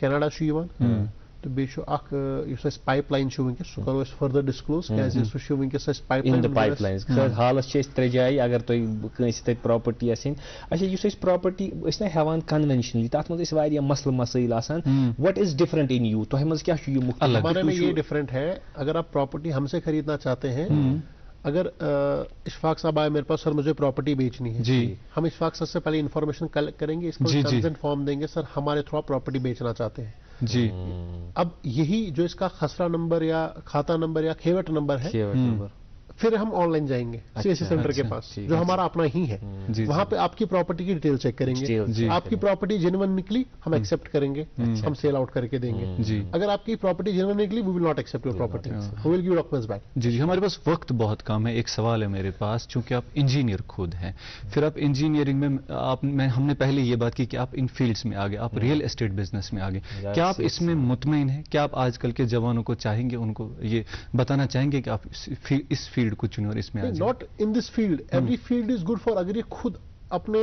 कनाडा तो बेस पाइपलाइन सह करो further disclose in the pipelines हालस त्रे जाय अगर तुम प्रॉपर्टी आसन। अच्छा, प्रॉपर्टी ना हेवान कन्वेंशनली तथ मज मसल मसाइल आसान, what is different in you, तुम मज क्या हमारे में ये डिफरेंट है। अगर आप प्रॉपर्टी हमसे खरीदना चाहते हैं, अगर इशफाक साहब आए मेरे पास, सर मुझे प्रॉपर्टी बेचनी है जी, हम इशफाक सर से पहले इन्फॉर्मेशन कलेक्ट करेंगे, इसको कंसेंट फॉर्म देंगे, सर हमारे थ्रू आप प्रॉपर्टी बेचना चाहते हैं जी। अब यही जो इसका खसरा नंबर या खाता नंबर या खेवट नंबर है, फिर हम ऑनलाइन जाएंगे CSE सेंटर के पास जो हमारा अपना ही है, वहां पे आपकी प्रॉपर्टी की डिटेल चेक करेंगे। आपकी प्रॉपर्टी जेन्युइन निकली हम एक्सेप्ट करेंगे, हम सेल आउट करके देंगे। अगर आपकी प्रॉपर्टी जेन्युइन निकली we will not accept your property, we will give documents back. जी, हमारे पास वक्त बहुत कम है। एक सवाल है मेरे पास, चूंकि आप इंजीनियर खुद हैं, फिर आप इंजीनियरिंग में हमने पहले ये बात की कि आप इन फील्ड्स में आ गए, आप रियल एस्टेट बिजनेस में आ गए, क्या आप इसमें मुतमईन हैं? क्या आप आजकल के जवानों को चाहेंगे, उनको ये बताना चाहेंगे कि आप इस फील्ड को चुने और इसमें not in this field, every field is good for, अगर ये खुद अपने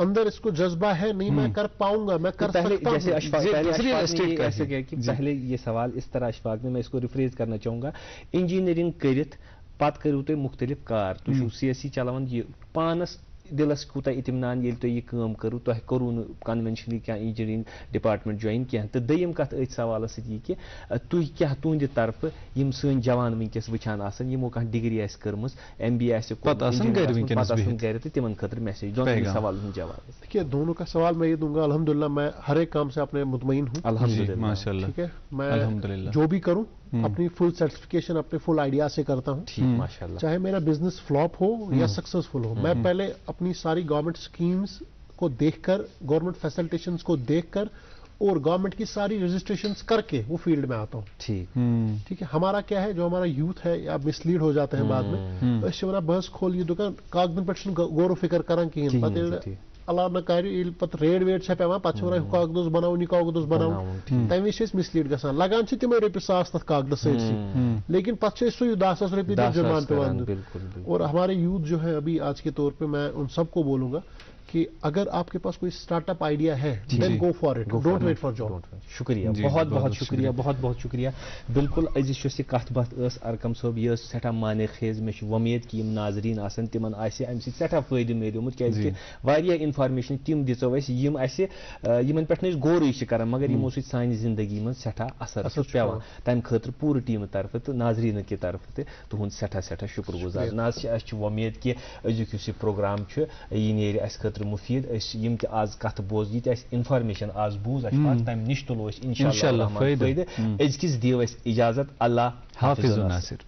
अंदर इसको जज्बा है नहीं मैं कर पाऊंगा, मैं कर सकता हूं। जैसे पहले ये सवाल इस तरह अशफाक ने, मैं इसको रिफ्रेज करना चाहूंगा, इंजीनियरिंग करित पत करू तुम मुख्तलिफ कार, तुम CSE चलान ये पानस दिलस कूत इतमान ये तुम यह करूँ, तुम करू कन्वेंशनली क्या इंजीनियरिंग डिपार्टमेंट ज्वाइन क्या, तो दयम कत सवाल सही कि तुम क्या तुंद तरफ यम सन जवान वनकस वचान यमो कह डिग्री कर्म MBA गर तो तिमन खतर मैसेज दोनों सवाल जवाब। देखिए, दोनों का सवाल मैं ये दूंगा, अल्हम्दुलिल्लाह मैं हर एक काम से अपने मुतमईन हूँ, अल्हम्दुलिल्लाह माशाअल्लाह। ठीक है, मैं जो भी करूँ अपनी फुल सर्टिफिकेशन अपने फुल आइडिया से करता हूँ, माशाअल्लाह। चाहे मेरा बिजनेस फ्लॉप हो या सक्सेसफुल हो, मैं पहले अपनी सारी गवर्नमेंट स्कीम्स को देखकर, गवर्नमेंट फैसिलिटेशंस को देखकर और गवर्नमेंट की सारी रजिस्ट्रेशंस करके वो फील्ड में आता हूँ। ठीक है, हमारा क्या है, जो हमारा यूथ है या मिसलीड हो जाते हैं बाद में, तो इससे बस खोल ये दुकान कागदन पे गौर फिक्र करान कहीं पता अल्लाह न कर पत रेड वेड पे पे कागदस बनाओ यह कागदस बनाओ, तमें विज मिसलीड ग लगान तमें रोपये 1,000 तथ कागदस सी, लेकिन पे सो 10,000 रुपये जुर्मान पे। और हमारे यूथ जो है अभी आज के तौर पे, मैं उन सबको बोलूंगा कि अगर आपके पास कोई स्टार्टअप आइडिया है then go for it, don't wait for job. शुक्रिया, बहुत बहुत शुक्रिया, बहुत बहुत शुक्रिया। बिल्कुल अजीज कत बात अरकम सोब यह सठा माने खेज मे उम्मीद कि नाजरीन आसन तिमन आसे अमि सि सठा फायदे मिलियोमुत क्याजि वारिया इन्फॉर्मेशन तिम दिचो अस यम आसे यमन पेठ न गोरै छ करन, मगर यमो सि सानि जिंदगी में सठा असर छ पेवान, तम खतर पूरे टीम तरफ तो नाजरीन के तरफ ते तुहुंद सठा सठा शुक्रगुजार। नाज छ उम्मीद कि अजुक यह प्रोग्राम छ यह नेरि अस मुफीद, यम आज कत बोज ये इन्फॉर्मेशन आज बूज तम निश तुलो इंशाअल्लाह फायदे। अजकिस दियो इजाजत, अल्लाह हाफिज नासिर।